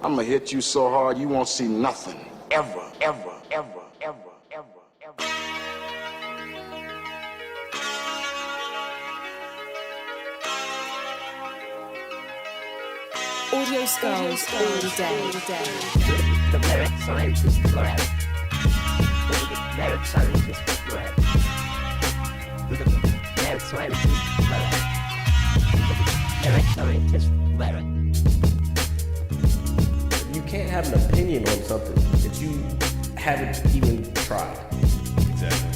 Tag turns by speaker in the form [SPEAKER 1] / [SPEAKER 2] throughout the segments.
[SPEAKER 1] I'm gonna hit you so hard you won't see nothing. Ever, ever, ever, ever, ever, ever.
[SPEAKER 2] Audio skulls all day.
[SPEAKER 3] The merit scientist lab. The merit scientist lab. The merit scientist lab. The merit scientist lab.
[SPEAKER 4] You can't have an opinion on something that you haven't even tried.
[SPEAKER 5] Exactly.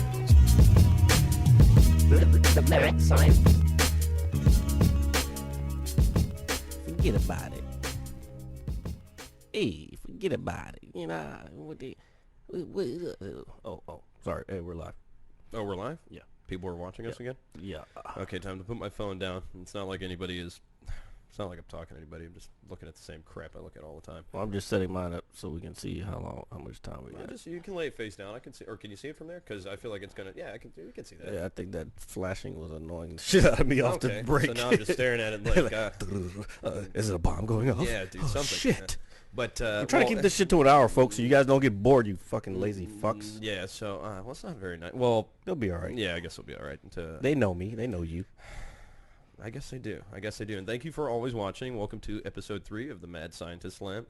[SPEAKER 3] The merit scientist.
[SPEAKER 4] Forget about it. Hey, forget about it. You know what the? Sorry. Hey, we're live.
[SPEAKER 5] Oh, we're live?
[SPEAKER 4] Yeah.
[SPEAKER 5] People are watching us again?
[SPEAKER 4] Yeah.
[SPEAKER 5] Okay, time to put my phone down. It's not like anybody is... It's not like I'm talking to anybody. I'm just looking at the same crap I look at all the time.
[SPEAKER 4] Well, I'm just setting mine up so we can see how much time we got.
[SPEAKER 5] You can lay it face down. I can see, or can you see it from there? Because I feel like it's gonna. Yeah, we can see that.
[SPEAKER 4] Yeah, I think that flashing was annoying the shit out of me off the break.
[SPEAKER 5] So now I'm just staring at it like,
[SPEAKER 4] is it a bomb going off?
[SPEAKER 5] Yeah, dude, something.
[SPEAKER 4] Shit.
[SPEAKER 5] But
[SPEAKER 4] I'm trying to keep this shit to an hour, folks, so you guys don't get bored, you fucking lazy fucks.
[SPEAKER 5] Yeah, so well, it's not very nice. Well,
[SPEAKER 4] they'll be all right.
[SPEAKER 5] Yeah, I guess they'll be all right.
[SPEAKER 4] They know me. They know you.
[SPEAKER 5] I guess they do. And thank you for always watching. Welcome to episode 3 of the Mad Scientist Lab,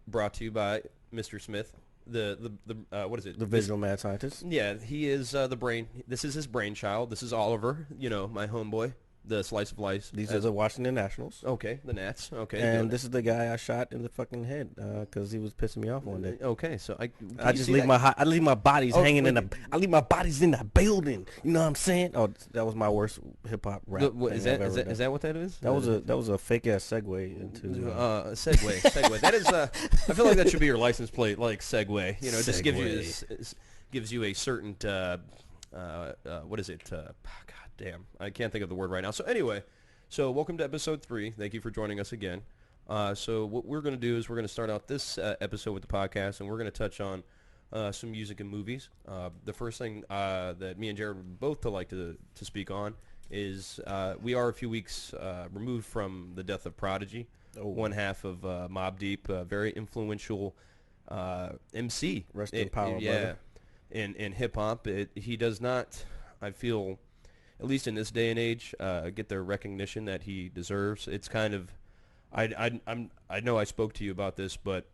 [SPEAKER 5] brought to you by Mr. Smith. The what is it?
[SPEAKER 4] The visual mad scientist.
[SPEAKER 5] Yeah, he is the brain. This is his brainchild. This is Oliver. You know, my homeboy, the slice of life.
[SPEAKER 4] These are the Washington Nationals.
[SPEAKER 5] Okay, the Nats. Okay,
[SPEAKER 4] and this is the guy I shot in the fucking head because he was pissing me off one day.
[SPEAKER 5] Okay, so
[SPEAKER 4] I just leave I leave my bodies hanging I leave my bodies in the building. You know what I'm saying? Oh, that was my worst hip hop rap.
[SPEAKER 5] Is that what that is?
[SPEAKER 4] That was a fake ass segue into
[SPEAKER 5] segue. That is I feel like that should be your license plate, like segue. You know, it just gives you a certain what is it? God damn, I can't think of the word right now. So anyway, welcome to episode 3. Thank you for joining us again. So what we're going to do is we're going to start out this episode with the podcast, and we're going to touch on some music and movies. The first thing that me and Jared would both like to speak on is we are a few weeks removed from the death of Prodigy, one half of Mobb Deep, a very influential MC.
[SPEAKER 4] Rest in power,
[SPEAKER 5] yeah,
[SPEAKER 4] brother.
[SPEAKER 5] In hip-hop. He does not, I feel, at least in this day and age, get the recognition that he deserves. It's kind of, I know I spoke to you about this, but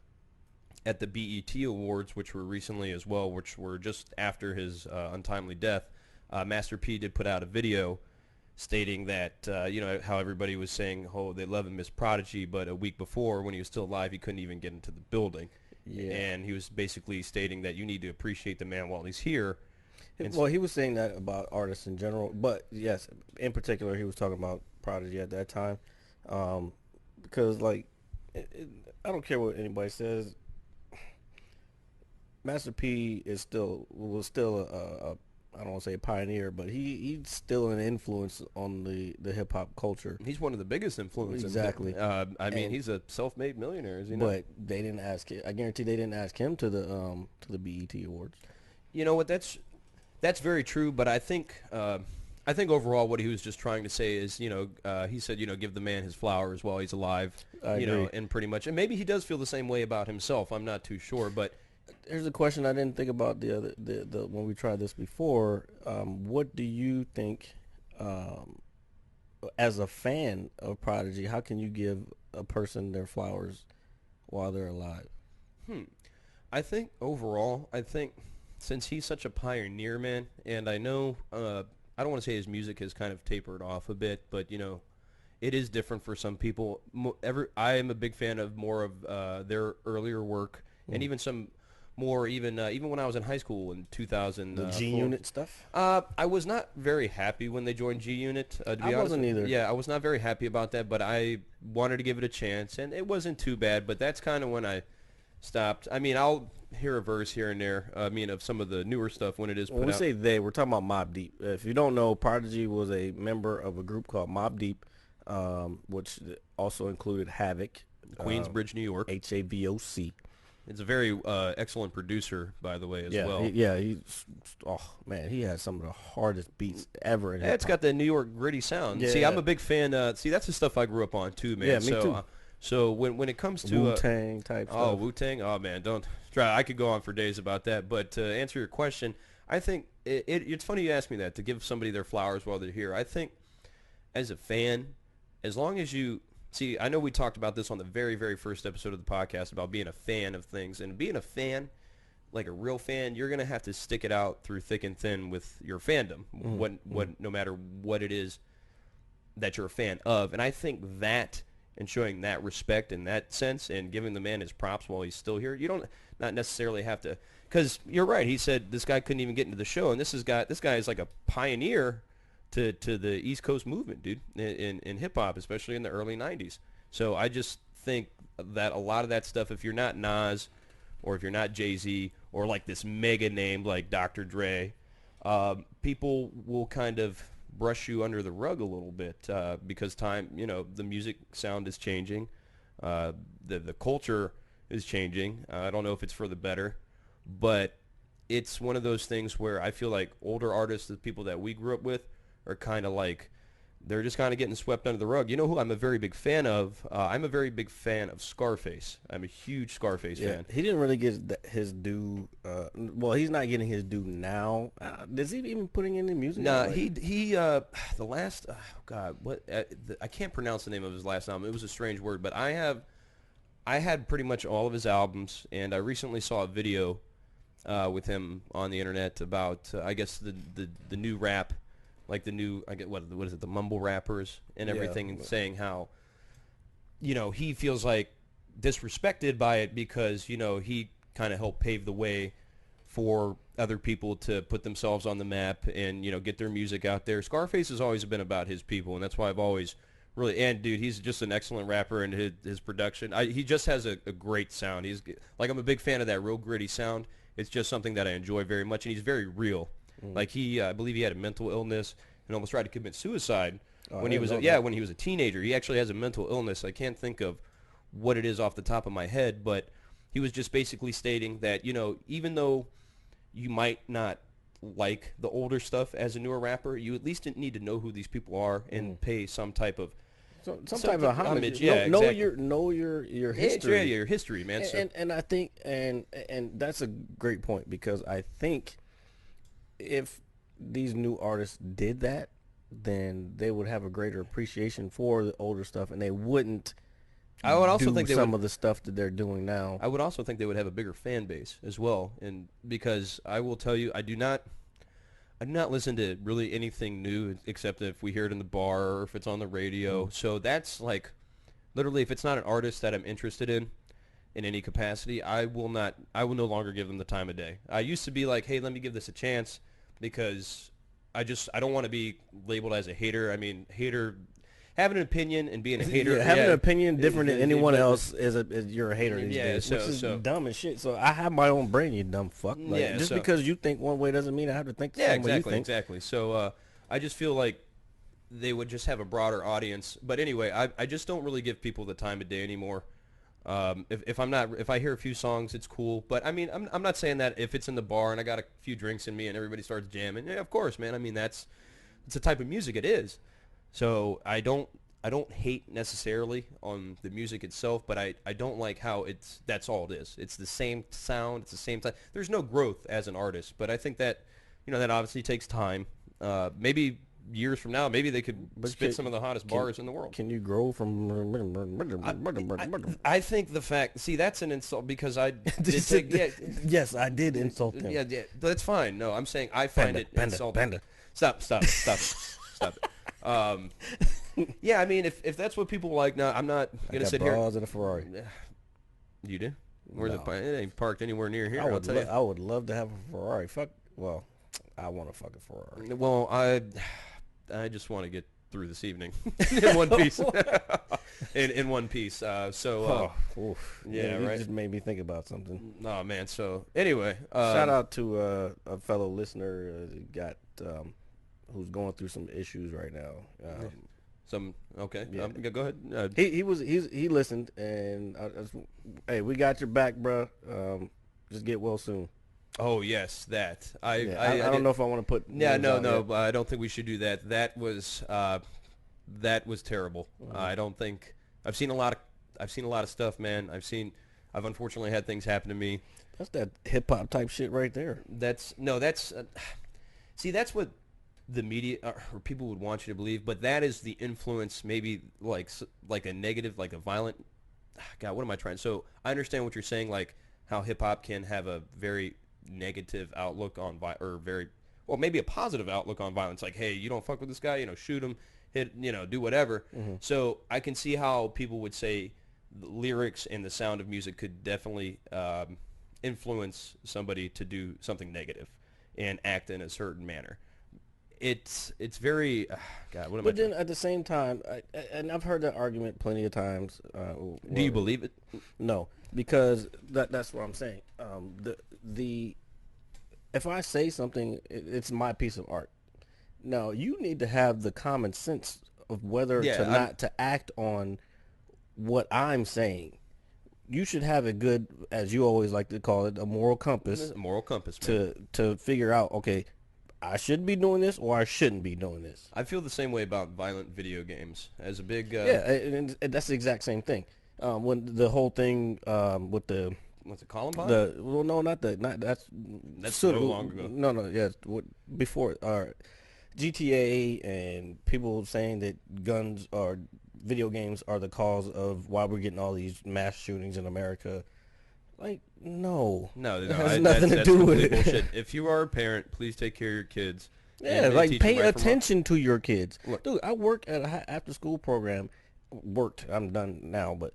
[SPEAKER 5] at the BET Awards, which were recently as well, which were just after his untimely death, Master P did put out a video stating that, how everybody was saying, oh, they love and miss Prodigy, but a week before, when he was still alive, he couldn't even get into the building. Yeah. And he was basically stating that you need to appreciate the man while he's here.
[SPEAKER 4] Well, he was saying that about artists in general, but yes, in particular, he was talking about Prodigy at that time, because like, I don't care what anybody says. Master P was still a I don't want to say a pioneer, but he's still an influence on the hip hop culture.
[SPEAKER 5] He's one of the biggest influences.
[SPEAKER 4] Exactly.
[SPEAKER 5] I mean, he's a self-made millionaire, is he not?
[SPEAKER 4] But they didn't ask him. I guarantee they didn't ask him to the BET Awards.
[SPEAKER 5] You know what? That's very true. But I think overall what he was just trying to say is, he said, give the man his flowers while he's alive.
[SPEAKER 4] I agree.
[SPEAKER 5] And pretty much, and maybe he does feel the same way about himself. I'm not too sure, but.
[SPEAKER 4] Here's a question I didn't think about the when we tried this before. What do you think, as a fan of Prodigy, how can you give a person their flowers while they're alive?
[SPEAKER 5] I think overall, since he's such a pioneer, man, and I know I don't want to say his music has kind of tapered off a bit, but it is different for some people. I am a big fan of more of their earlier work, and even some. More even when I was in high school in 2000.
[SPEAKER 4] The G Unit stuff?
[SPEAKER 5] I was not very happy when they joined G Unit, to be honest.
[SPEAKER 4] I wasn't either.
[SPEAKER 5] Yeah, I was not very happy about that, but I wanted to give it a chance, and it wasn't too bad, but that's kind of when I stopped. I mean, I'll hear a verse here and there, of some of the newer stuff when it is put out.
[SPEAKER 4] When we say they, we're talking about Mobb Deep. If you don't know, Prodigy was a member of a group called Mobb Deep, which also included Havoc.
[SPEAKER 5] Queensbridge, New York.
[SPEAKER 4] HAVOC.
[SPEAKER 5] It's a very excellent producer, by the way, as well.
[SPEAKER 4] He has some of the hardest beats ever in hip-hop.
[SPEAKER 5] It's got the New York gritty sound.
[SPEAKER 4] Yeah.
[SPEAKER 5] See, I'm a big fan. That's the stuff I grew up on, too, man.
[SPEAKER 4] Yeah, me too.
[SPEAKER 5] So when it comes to
[SPEAKER 4] Wu-Tang type stuff.
[SPEAKER 5] Wu-Tang, oh man, don't try. I could go on for days about that. But to answer your question, I think it's funny you ask me that, to give somebody their flowers while they're here. I think as a fan, as long as you see, I know we talked about this on the very, very first episode of the podcast about being a fan of things, and being a fan, like a real fan, you're gonna have to stick it out through thick and thin with your fandom. No matter what it is that you're a fan of, and I think that. And showing that respect in that sense and giving the man his props while he's still here. You don't not necessarily have to, because you're right. He said this guy couldn't even get into the show, and this guy is like a pioneer to the East Coast movement, dude, in hip hop, especially in the early '90s. So I just think that a lot of that stuff, if you're not Nas or if you're not Jay-Z or like this mega name like Dr. Dre, people will kind of brush you under the rug a little bit because time, the music sound is changing, the culture is changing. I don't know if it's for the better, but it's one of those things where I feel like older artists, the people that we grew up with, are kind of like, they're just kind of getting swept under the rug. You know who I'm a very big fan of? I'm a very big fan of Scarface. I'm a huge Scarface fan.
[SPEAKER 4] He didn't really get his due. Well, he's not getting his due now. Is he even putting any music?
[SPEAKER 5] No, the last, I can't pronounce the name of his last album. It was a strange word, but I had pretty much all of his albums, and I recently saw a video with him on the internet about, I guess, the new rap. Like the new, what is it, the mumble rappers and everything, and saying how, he feels like disrespected by it because, he kind of helped pave the way for other people to put themselves on the map and, get their music out there. Scarface has always been about his people, and that's why I've always really, and dude, he's just an excellent rapper, and his production, he just has a great sound. I'm a big fan of that real gritty sound. It's just something that I enjoy very much, and he's very real. Like I believe he had a mental illness and almost tried to commit suicide when he was a teenager. He actually has a mental illness. I can't think of what it is off the top of my head, but he was just basically stating that, even though you might not like the older stuff as a newer rapper, you at least need to know who these people are and pay some type of
[SPEAKER 4] type of homage. Know your history.
[SPEAKER 5] Yeah, your history, man.
[SPEAKER 4] And I think and that's a great point, because I think if these new artists did that, then they would have a greater appreciation for the older stuff, and they wouldn't. I would also think some of the stuff that they're doing now.
[SPEAKER 5] I would also think they would have a bigger fan base as well, and because I will tell you, I do not listen to really anything new except if we hear it in the bar or if it's on the radio. So that's like, literally, if it's not an artist that I'm interested in any capacity, I will no longer give them the time of day. I used to be like, hey, let me give this a chance, because I don't want to be labeled as a hater. I mean, having an opinion and being a hater.
[SPEAKER 4] Having an opinion different than anyone else is you're a hater these days,
[SPEAKER 5] which
[SPEAKER 4] is dumb as shit. So I have my own brain, you dumb fuck. Because you think one way doesn't mean I have to think the same way you think.
[SPEAKER 5] Exactly. So I just feel like they would just have a broader audience. But anyway, I just don't really give people the time of day anymore. If I hear a few songs, it's cool. But I mean, I'm not saying that if it's in the bar and I got a few drinks in me and everybody starts jamming. Yeah, of course, man. I mean, it's the type of music it is. So I don't hate necessarily on the music itself, but I don't like how that's all it is. It's the same sound. It's the same time. There's no growth as an artist, but I think that, that obviously takes time. Maybe years from now, maybe they could spit some of the hottest bars in the world.
[SPEAKER 4] Can you grow from?
[SPEAKER 5] I think the fact. See, that's an insult because I did
[SPEAKER 4] yes, I did insult him.
[SPEAKER 5] Yeah, that's fine. No, I'm saying I find it insulting. Stop. Yeah, I mean, if that's what people like, now I'm not gonna sit here.
[SPEAKER 4] Bras in a Ferrari.
[SPEAKER 5] You do? Where's it? It ain't parked anywhere near here.
[SPEAKER 4] I would love to have a Ferrari. I want a fucking Ferrari.
[SPEAKER 5] Well, I just want to get through this evening in one piece. in one piece.
[SPEAKER 4] Right. You just made me think about something.
[SPEAKER 5] Oh man. So anyway,
[SPEAKER 4] shout out to a fellow listener who's going through some issues right now.
[SPEAKER 5] Go ahead.
[SPEAKER 4] He listened, and hey, we got your back, bro. Just get well soon.
[SPEAKER 5] Oh yes, that I
[SPEAKER 4] don't know if I want to put.
[SPEAKER 5] Yeah, no. I don't think we should do that. That was terrible. I don't think I've seen a lot I've seen a lot of stuff, man. I've unfortunately had things happen to me.
[SPEAKER 4] That's that hip hop type shit right there.
[SPEAKER 5] See, that's what the media or people would want you to believe, but that is the influence, maybe like a negative, like a violent. God, what am I trying? So I understand what you're saying, like how hip hop can have a very negative outlook on maybe a positive outlook on violence. Like, hey, you don't fuck with this guy, shoot him, hit, do whatever. So I can see how people would say the lyrics and the sound of music could definitely influence somebody to do something negative and act in a certain manner. It's very God. What am I?
[SPEAKER 4] But then at the same time, and I've heard that argument plenty of times.
[SPEAKER 5] Do you believe it?
[SPEAKER 4] No, because that's what I'm saying. If I say something, it's my piece of art. Now you need to have the common sense of whether to act on what I'm saying. You should have a good, as you always like to call it, a moral compass.
[SPEAKER 5] A moral compass, man.
[SPEAKER 4] To figure out, okay, I should be doing this or I shouldn't be doing this.
[SPEAKER 5] I feel the same way about violent video games. As a big
[SPEAKER 4] and that's the exact same thing. When the whole thing with the
[SPEAKER 5] what's it, Columbine?
[SPEAKER 4] That's
[SPEAKER 5] so long ago.
[SPEAKER 4] Before GTA and people saying that guns or video games are the cause of why we're getting all these mass shootings in America. Like, no, it has nothing to do with it.
[SPEAKER 5] Bullshit. If you are a parent, please take care of your kids.
[SPEAKER 4] Yeah, like pay attention to your kids. Look, dude, I work at an after-school program. I'm done now, but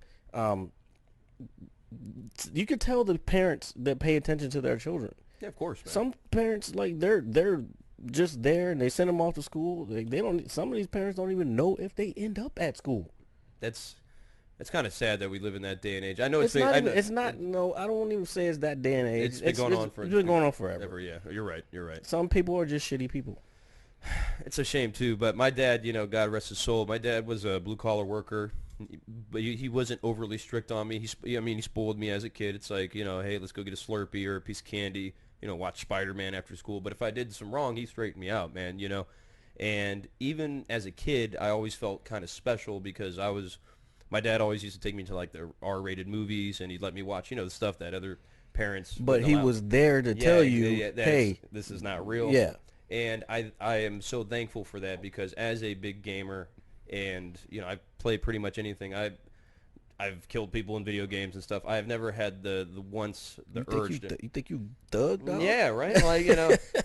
[SPEAKER 4] you could tell the parents that pay attention to their children.
[SPEAKER 5] Yeah, of course, man.
[SPEAKER 4] Some parents, like, they're just there and they send them off to school. They don't. Some of these parents don't even know if they end up at school.
[SPEAKER 5] It's kind of sad that we live in that day and age. I know it's
[SPEAKER 4] not. No, I don't even say it's that day and age.
[SPEAKER 5] It's been going on
[SPEAKER 4] forever.
[SPEAKER 5] Yeah, you're right.
[SPEAKER 4] Some people are just shitty people.
[SPEAKER 5] It's a shame too. But my dad, God rest his soul. My dad was a blue collar worker, but he wasn't overly strict on me. He spoiled me as a kid. It's like, hey, let's go get a Slurpee or a piece of candy. Watch Spider-Man after school. But if I did some wrong, he straightened me out, man. And even as a kid, I always felt kind of special because my dad always used to take me to like the R-rated movies, and he'd let me watch, the stuff that other parents.
[SPEAKER 4] But he was there to tell you, hey,
[SPEAKER 5] this is not real.
[SPEAKER 4] Yeah.
[SPEAKER 5] And I am so thankful for that because as a big gamer, and I play pretty much anything. I've killed people in video games and stuff. I have never had the urge to.
[SPEAKER 4] You think you thug, dog?
[SPEAKER 5] Yeah, right. Like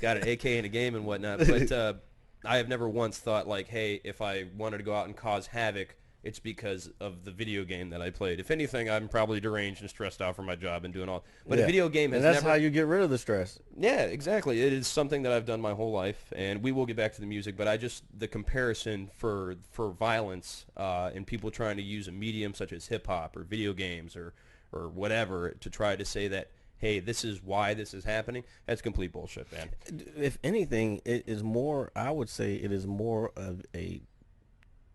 [SPEAKER 5] got an AK in a game and whatnot. But I have never once thought like, hey, if I wanted to go out and cause havoc, it's because of the video game that I played. If anything, I'm probably deranged and stressed out for my job and doing all. But a video game has
[SPEAKER 4] and that's how you get rid of the stress.
[SPEAKER 5] Yeah, exactly. It is something that I've done my whole life, and we will get back to the music. But the comparison for violence and people trying to use a medium such as hip hop or video games or whatever to try to say that, hey, this is why this is happening. That's complete bullshit, man.
[SPEAKER 4] If anything, it is more. I would say it is more of a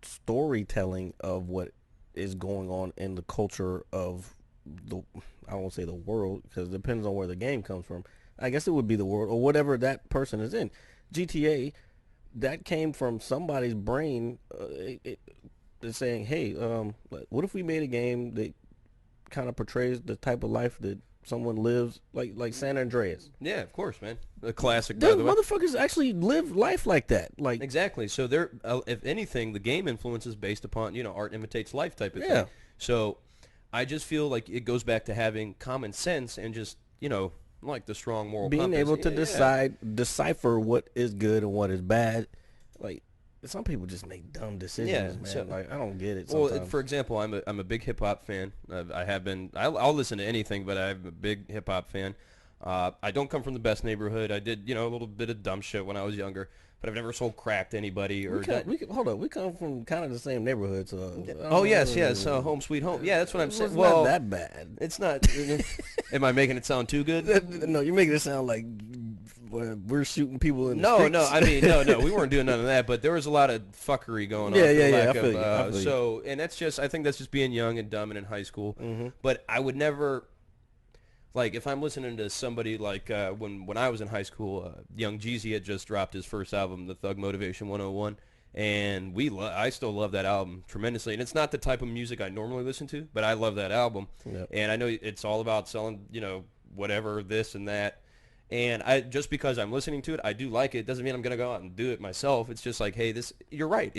[SPEAKER 4] storytelling of what is going on in the culture of I won't say the world because it depends on where the game comes from. I guess it would be the world or whatever that person is in. GTA, that came from somebody's brain saying, hey, what if we made a game that kind of portrays the type of life that someone lives, like San Andreas.
[SPEAKER 5] Yeah, of course, man. A classic, by
[SPEAKER 4] Those
[SPEAKER 5] the way.
[SPEAKER 4] motherfuckers actually live life like that. Like
[SPEAKER 5] Exactly. So they're, if anything, the game influence is based upon, art imitates life type of
[SPEAKER 4] Yeah.
[SPEAKER 5] thing. So I just feel like it goes back to having common sense and just, like the strong moral
[SPEAKER 4] being
[SPEAKER 5] compass.
[SPEAKER 4] able to decipher what is good and what is bad. Like some people just make dumb decisions,
[SPEAKER 5] Yeah,
[SPEAKER 4] man.
[SPEAKER 5] so-
[SPEAKER 4] Like I don't get it.
[SPEAKER 5] Well,
[SPEAKER 4] Sometimes.
[SPEAKER 5] for example, I'm a big hip hop fan. I have been. I'll listen to anything, but I'm a big hip hop fan. I don't come from the best neighborhood. I did, a little bit of dumb shit when I was younger, but I've never sold crack to anybody or.
[SPEAKER 4] Hold on, we come from kind of the same neighborhood, so.
[SPEAKER 5] Oh yes, home sweet home. Yeah, that's what I'm saying.
[SPEAKER 4] It's
[SPEAKER 5] Well,
[SPEAKER 4] not that bad.
[SPEAKER 5] it's not. Am I making it sound too good?
[SPEAKER 4] No, you're making it sound like we're shooting people in the
[SPEAKER 5] No,
[SPEAKER 4] streets.
[SPEAKER 5] no. I mean, no. We weren't doing none of that, but there was a lot of fuckery going on.
[SPEAKER 4] Yeah,
[SPEAKER 5] for
[SPEAKER 4] yeah, yeah,
[SPEAKER 5] lack
[SPEAKER 4] I feel
[SPEAKER 5] of,
[SPEAKER 4] you, I feel you.
[SPEAKER 5] So, and that's just. I think that's just being young and dumb and in high school.
[SPEAKER 4] Mm-hmm.
[SPEAKER 5] But I would never. Like, if I'm listening to somebody like when I was in high school, Young Jeezy had just dropped his first album, The Thug Motivation 101, And I still love that album tremendously. And it's not the type of music I normally listen to, but I love that album.
[SPEAKER 4] Yep.
[SPEAKER 5] And I know it's all about selling, whatever, this and that. And just because I'm listening to it, I do like it. Doesn't mean I'm going to go out and do it myself. It's just like, hey, you're right.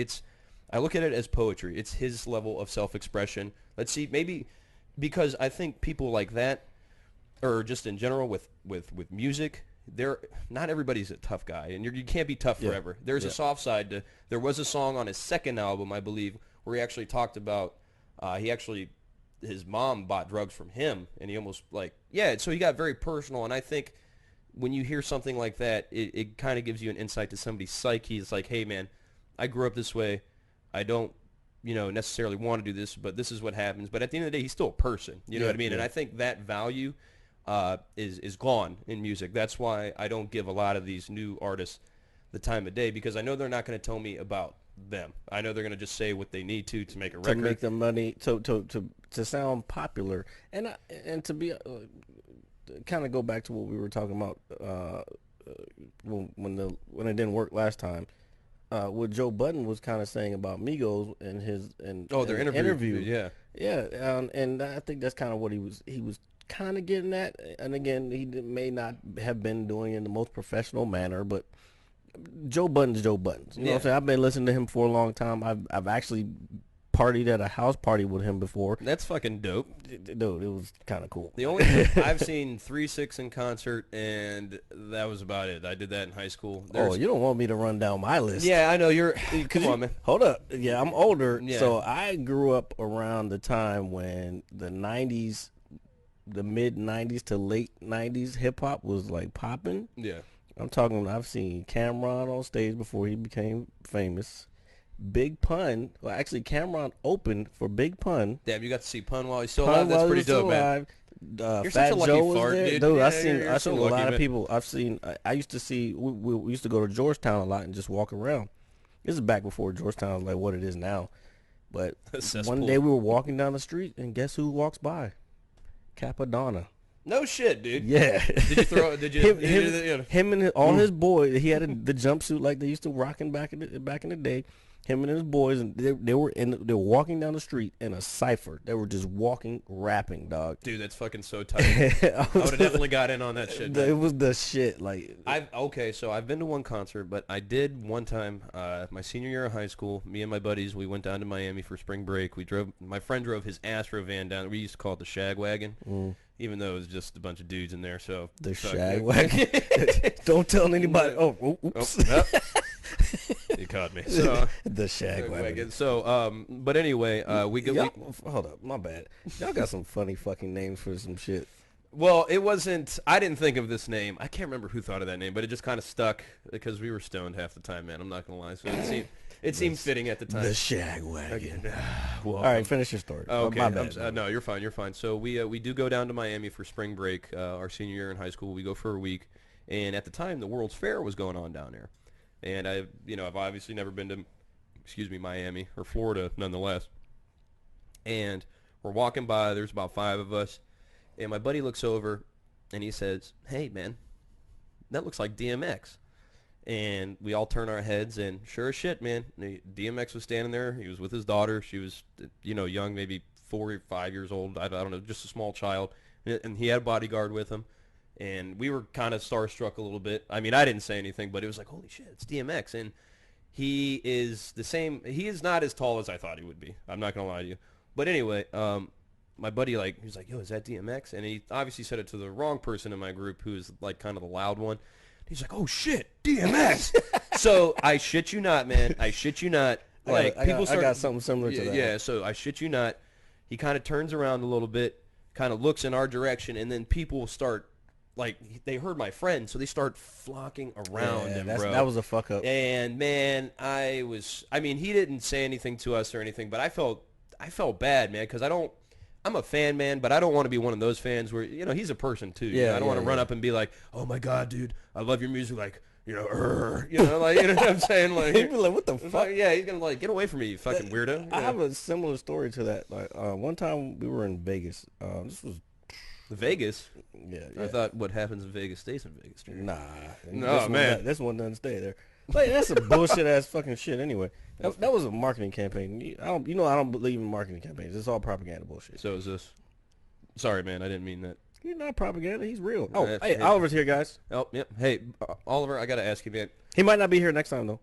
[SPEAKER 5] I look at it as poetry. It's his level of self-expression. Let's see, maybe because I think people like that, or just in general with music, not everybody's a tough guy, and you can't be tough forever. There's a soft side. There was a song on his second album, I believe, where he actually talked about his mom bought drugs from him, and he almost so he got very personal. And I think when you hear something like that, it kind of gives you an insight to somebody's psyche. It's like, hey man, I grew up this way. I don't necessarily want to do this, but this is what happens. But at the end of the day, he's still a person. You know what I mean? Yeah. And I think that value is gone in music. That's why I don't give a lot of these new artists the time of day, because I know they're not going to tell me about them. I know they're going to just say what they need to make a record.
[SPEAKER 4] To make the money, to sound popular. And to be, kind of go back to what we were talking about when it didn't work last time. What Joe Budden was kind of saying about Migos and their interview. And I think that's kind of what he was kind of getting at. And again, he may not have been doing it in the most professional manner, but Joe Budden's Joe Budden. You know what I'm saying? I've been listening to him for a long time. I've actually partied at a house party with him before.
[SPEAKER 5] That's fucking dope.
[SPEAKER 4] Dude, it was kind of cool.
[SPEAKER 5] The only I've seen 3-6 in concert, and that was about it. I did that in high school.
[SPEAKER 4] You don't want me to run down my list.
[SPEAKER 5] Yeah, I know. Come on, man.
[SPEAKER 4] Hold up. Yeah, I'm older. Yeah. So I grew up around the time when the 90s, the mid-90s to late 90s hip-hop was like popping.
[SPEAKER 5] Yeah.
[SPEAKER 4] I've seen Cameron on stage before he became famous. Big Pun. Well, actually, Cameron opened for Big Pun.
[SPEAKER 5] Damn, you got to see Pun while he's still alive. That's pretty dope, man.
[SPEAKER 4] You're Fat such a lucky Joe fart, dude. I've seen a lot of people. I used to see. We used to go to Georgetown a lot and just walk around. This is back before Georgetown was like what it is now. But one day we were walking down the street, and guess who walks by? Capadonna.
[SPEAKER 5] No shit, dude.
[SPEAKER 4] Yeah.
[SPEAKER 5] Did you throw? Did you?
[SPEAKER 4] Him and all his boys. He had the jumpsuit like they used to rocking back in the day. Him and his boys, and they were walking down the street in a cipher. They were just walking, rapping, dog.
[SPEAKER 5] Dude, that's fucking so tight. I would have definitely got in on that shit.
[SPEAKER 4] It was the shit.
[SPEAKER 5] So I've been to one concert, but I did one time, my senior year of high school. Me and my buddies, we went down to Miami for spring break. My friend drove his Astro van down. We used to call it the Shag Wagon. Even though it was just a bunch of dudes in there, so
[SPEAKER 4] the Shag Wagon. Don't tell anybody. Oops.
[SPEAKER 5] You caught me. So
[SPEAKER 4] the Shag Wagon.
[SPEAKER 5] So, but anyway,
[SPEAKER 4] hold up, my bad. Y'all got some funny fucking names for some shit.
[SPEAKER 5] Well, it wasn't. I didn't think of this name. I can't remember who thought of that name, but it just kind of stuck because we were stoned half the time, man. I'm not gonna lie. So it seemed fitting at the time.
[SPEAKER 4] The Shag Wagon. All right, finish your story.
[SPEAKER 5] Okay.
[SPEAKER 4] My bad.
[SPEAKER 5] No, you're fine. You're fine. So we do go down to Miami for spring break. Our senior year in high school, we go for a week, and at the time, the World's Fair was going on down there, and I've obviously never been to, Miami or Florida, nonetheless. And we're walking by. There's about 5 of us, and my buddy looks over, and he says, "Hey, man, that looks like DMX." And we all turn our heads, and sure as shit, man, DMX was standing there. He was with his daughter. She was, young, maybe 4 or 5 years old. I don't know, just a small child. And he had a bodyguard with him. And we were kind of starstruck a little bit. I mean, I didn't say anything, but it was like, holy shit, it's DMX. And he is the same. He is not as tall as I thought he would be. I'm not going to lie to you. But anyway, my buddy, he was like, yo, is that DMX? And he obviously said it to the wrong person in my group, who is, kind of the loud one. He's like, oh, shit, DMX. So I shit you not, man. I shit you not.
[SPEAKER 4] I got something similar to that.
[SPEAKER 5] Yeah, so I shit you not. He kind of turns around a little bit, kind of looks in our direction, and then people start, they heard my friend, so they start flocking around him, bro.
[SPEAKER 4] That was a fuck up.
[SPEAKER 5] And, man, he didn't say anything to us or anything, but I felt bad, man, because I'm a fan, man, but I don't want to be one of those fans where, he's a person too.
[SPEAKER 4] Yeah,
[SPEAKER 5] I don't want to run up and be like, oh my God, dude, I love your music. You know what I'm saying?
[SPEAKER 4] He'd be like, what the fuck?
[SPEAKER 5] Yeah, he's going to get away from me, you fucking weirdo.
[SPEAKER 4] I have a similar story to that. One time we were in Vegas. This was
[SPEAKER 5] Vegas?
[SPEAKER 4] Yeah.
[SPEAKER 5] I thought what happens in Vegas stays in Vegas.
[SPEAKER 4] Nah.
[SPEAKER 5] No, man.
[SPEAKER 4] This one doesn't stay there. Like, that's a bullshit ass fucking shit anyway. That was a marketing campaign. I don't believe in marketing campaigns. It's all propaganda bullshit.
[SPEAKER 5] So is this. Sorry, man. I didn't mean that.
[SPEAKER 4] He's not propaganda. He's real. Oh,
[SPEAKER 5] That's-
[SPEAKER 4] hey, Oliver's here, guys.
[SPEAKER 5] Oh, yep. Hey, Oliver, I got to ask you, man.
[SPEAKER 4] He might not be here next time, though.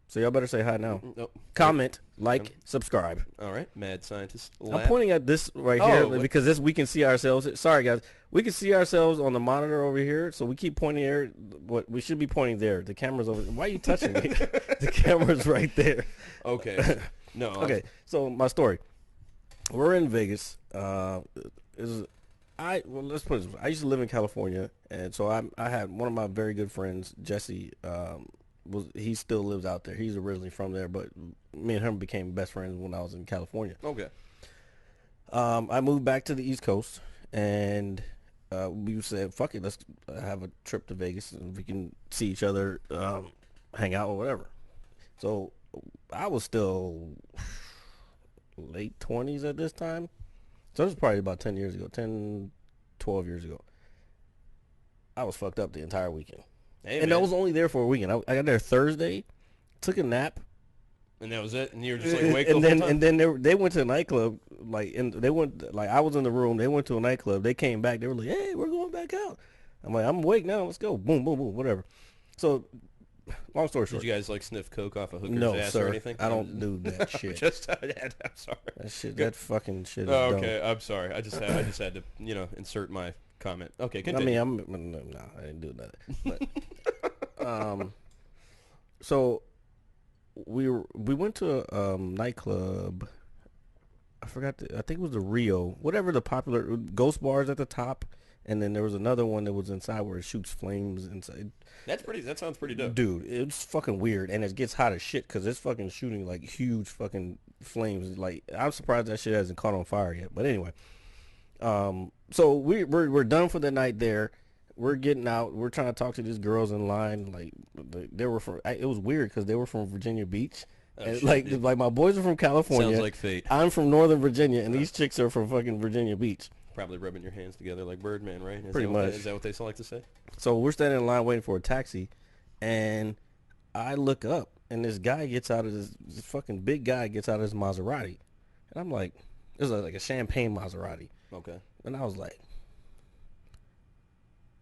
[SPEAKER 4] So y'all better say hi now.
[SPEAKER 5] Nope.
[SPEAKER 4] Comment, like, subscribe.
[SPEAKER 5] All right. Mad Scientist.
[SPEAKER 4] I'm pointing at this right here
[SPEAKER 5] what-
[SPEAKER 4] because this we can see ourselves. Sorry, guys. We can see ourselves on the monitor over here, so we keep pointing there. What we should be pointing there. The camera's over. Why are you touching me? The camera's right there.
[SPEAKER 5] Okay. No.
[SPEAKER 4] Okay, so my story. We're in Vegas. Let's put it this way. I used to live in California, and so I had one of my very good friends, Jesse. He still lives out there. He's originally from there, but me and him became best friends when I was in California.
[SPEAKER 5] Okay.
[SPEAKER 4] I moved back to the East Coast, and we said, "Fuck it, let's have a trip to Vegas, and we can see each other, hang out or whatever." So I was still late 20s at this time. So this was probably about 10 years ago, 10, 12 years ago. I was fucked up the entire weekend.
[SPEAKER 5] Hey,
[SPEAKER 4] And
[SPEAKER 5] man.
[SPEAKER 4] I was only there for a weekend. I got there Thursday, took a nap,
[SPEAKER 5] And that was it? And you were just like awake the
[SPEAKER 4] and
[SPEAKER 5] whole
[SPEAKER 4] then
[SPEAKER 5] time?
[SPEAKER 4] and then they went to a nightclub. I was in the room. They went to a nightclub. They came back. They were like, "Hey, we're going back out." I'm like, "I'm awake now. Let's go." Boom, boom, boom. Whatever. So, long story short.
[SPEAKER 5] Did you guys like sniff coke off a hooker's
[SPEAKER 4] No,
[SPEAKER 5] ass
[SPEAKER 4] sir.
[SPEAKER 5] or anything?
[SPEAKER 4] I don't do that shit.
[SPEAKER 5] I'm sorry.
[SPEAKER 4] That fucking shit is
[SPEAKER 5] Oh,
[SPEAKER 4] dumb.
[SPEAKER 5] okay. I'm sorry. I just had to insert my comment. Okay,
[SPEAKER 4] I
[SPEAKER 5] continue.
[SPEAKER 4] mean, no, I didn't do that. But, so we went to a nightclub. I forgot. I think it was the Rio, whatever the popular ghost bars at the top, and then there was another one that was inside where it shoots flames inside.
[SPEAKER 5] That sounds pretty dope.
[SPEAKER 4] Dude, it's fucking weird, and it gets hot as shit because it's fucking shooting like huge fucking flames. Like, I'm surprised that shit hasn't caught on fire yet. But anyway, so we're done for the night there. We're getting out. We're trying to talk to these girls in line. Like, they were from. It was weird because they were from Virginia Beach. And
[SPEAKER 5] shit,
[SPEAKER 4] like my boys are from California.
[SPEAKER 5] Sounds like fate.
[SPEAKER 4] I'm from Northern Virginia, and these chicks are from fucking Virginia Beach.
[SPEAKER 5] Probably rubbing your hands together like Birdman, right?
[SPEAKER 4] Pretty much.
[SPEAKER 5] Is that what they like to say?
[SPEAKER 4] So we're standing in line waiting for a taxi, and I look up, and this guy gets out of this fucking big guy gets out of his Maserati, and I'm like, it was like a champagne Maserati,
[SPEAKER 5] Okay.
[SPEAKER 4] and I was like,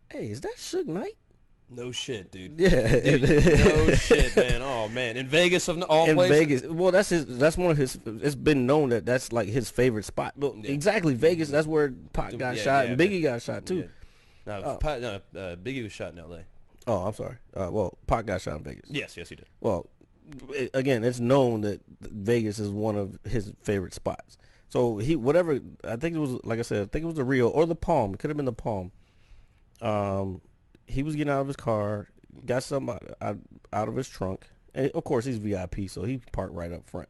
[SPEAKER 4] "Hey, is that Suge Knight?"
[SPEAKER 5] No shit, dude.
[SPEAKER 4] Yeah,
[SPEAKER 5] Dude, no shit, man. Oh man, in Vegas of all
[SPEAKER 4] in
[SPEAKER 5] places.
[SPEAKER 4] Vegas. Well, that's one of his. It's been known that that's like his favorite spot. Well, exactly, Vegas. That's where Pac got
[SPEAKER 5] Yeah,
[SPEAKER 4] shot,
[SPEAKER 5] yeah,
[SPEAKER 4] and Biggie
[SPEAKER 5] man.
[SPEAKER 4] got shot too.
[SPEAKER 5] Yeah. Biggie was shot in L.A.
[SPEAKER 4] Oh, I'm sorry. Well, Pac got shot in Vegas.
[SPEAKER 5] Yes, he did.
[SPEAKER 4] Well, again, it's known that Vegas is one of his favorite spots. So I think it was, like I said, I think it was the Rio or the Palm. It could have been the Palm. He was getting out of his car, got something out of his trunk. And of course, he's VIP, so he parked right up front.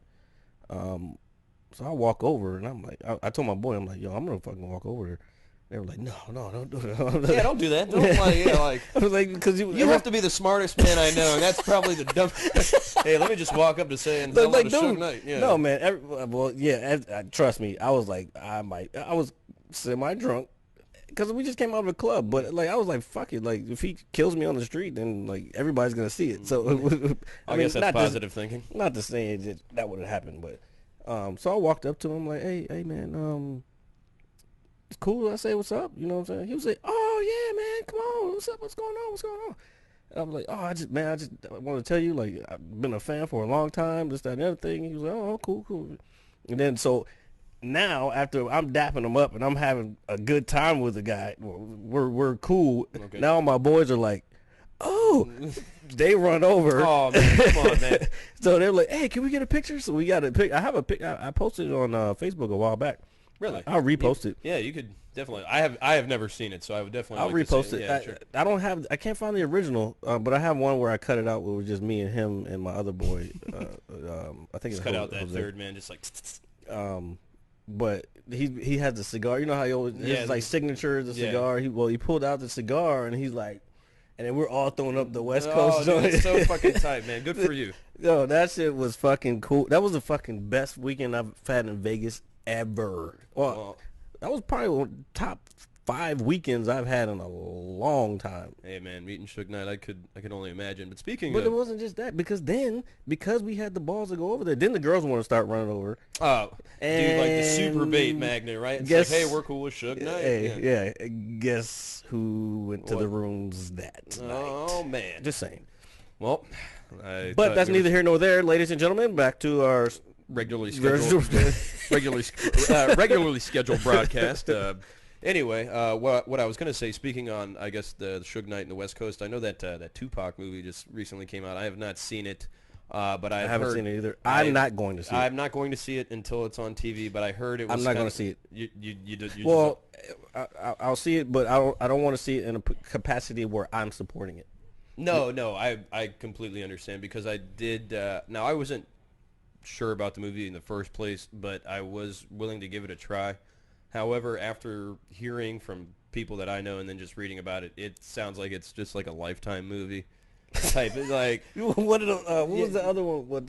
[SPEAKER 4] So I walk over, and I'm like, I told my boy, I'm like, "Yo, I'm gonna fucking walk over there." They were like, no, don't do that.
[SPEAKER 5] Yeah, don't do that. Don't like.
[SPEAKER 4] I was like, because
[SPEAKER 5] You have to be the smartest man I know, and that's probably the dumbest. Hey, let me just walk up to say and hello
[SPEAKER 4] like,
[SPEAKER 5] to Suge
[SPEAKER 4] dude,
[SPEAKER 5] Knight. Yeah.
[SPEAKER 4] no, man. Trust me. I was like, I was semi-drunk because we just came out of a club. But like, I was like, fuck it. Like, if he kills me on the street, then like everybody's gonna see it. So
[SPEAKER 5] I guess that's positive thinking.
[SPEAKER 4] Not to say that would have happened, but so I walked up to him like, hey man, it's cool. I say, what's up? You know what I'm saying? He was like, oh yeah, man, come on, what's up? What's going on? And I'm like, oh, I just want to tell you, like, I've been a fan for a long time, this, that, and everything. He was like, oh, cool. And then so now after I'm dapping him up and I'm having a good time with the guy, we're cool.
[SPEAKER 5] Okay.
[SPEAKER 4] Now my boys are like, oh, they run over.
[SPEAKER 5] Oh man, come on, man.
[SPEAKER 4] So they're like, hey, can we get a picture? So we got a pic. I have a pic. I posted it on Facebook a while back.
[SPEAKER 5] Really?
[SPEAKER 4] I'll repost it.
[SPEAKER 5] Yeah, you could definitely. I have never seen it, so I would definitely.
[SPEAKER 4] I'll
[SPEAKER 5] like to see
[SPEAKER 4] repost it.
[SPEAKER 5] Yeah, sure.
[SPEAKER 4] I can't find the original, but I have one where I cut it out. Where it was just me and him and my other boy. I think
[SPEAKER 5] Just
[SPEAKER 4] it's
[SPEAKER 5] cut out that
[SPEAKER 4] Jose.
[SPEAKER 5] third man, just like.
[SPEAKER 4] But he has the cigar. You know how he always his like signature is the
[SPEAKER 5] yeah.
[SPEAKER 4] cigar. He pulled out the cigar and he's like, and then we're all throwing up the West
[SPEAKER 5] Oh,
[SPEAKER 4] Coast
[SPEAKER 5] dude,
[SPEAKER 4] joint.
[SPEAKER 5] it's so fucking tight, man. Good for you.
[SPEAKER 4] Yo, that shit was fucking cool. That was the fucking best weekend I've had in Vegas ever. Well, that was probably top 5 weekends I've had in a long time.
[SPEAKER 5] Hey man, meeting Suge Knight, I could only imagine. But speaking
[SPEAKER 4] But
[SPEAKER 5] of,
[SPEAKER 4] it wasn't just that, because we had the balls to go over there, then the girls want to start running over.
[SPEAKER 5] oh, dude, like the super bait
[SPEAKER 4] And
[SPEAKER 5] magnet, right? It's
[SPEAKER 4] guess-
[SPEAKER 5] like, hey, we're cool with Suge Knight.
[SPEAKER 4] Hey, yeah. Guess who went to the
[SPEAKER 5] What?
[SPEAKER 4] rooms that
[SPEAKER 5] Oh
[SPEAKER 4] night?
[SPEAKER 5] man.
[SPEAKER 4] Just saying.
[SPEAKER 5] Well, I
[SPEAKER 4] But
[SPEAKER 5] thought
[SPEAKER 4] that's
[SPEAKER 5] we were
[SPEAKER 4] neither here nor there, ladies and gentlemen. Back to our
[SPEAKER 5] regularly scheduled, regularly scheduled broadcast. Anyway, what I was going to say, speaking on, I guess, the Suge Knight in the West Coast, I know that that Tupac movie just recently came out. I have not seen it, but
[SPEAKER 4] I haven't seen it either.
[SPEAKER 5] I'm
[SPEAKER 4] I'm not going to see it.
[SPEAKER 5] I'm not going to see it until it's on TV, but I heard it was
[SPEAKER 4] I'm not
[SPEAKER 5] going
[SPEAKER 4] to see it.
[SPEAKER 5] You
[SPEAKER 4] Well, I'll see it, but I don't want to see it in a capacity where I'm supporting it.
[SPEAKER 5] No, I completely understand, because I did. Now, I wasn't sure about the movie in the first place, but I was willing to give it a try. However, after hearing from people that I know and then just reading about it, it sounds like it's just like a Lifetime movie type. It's like,
[SPEAKER 4] What was the other one with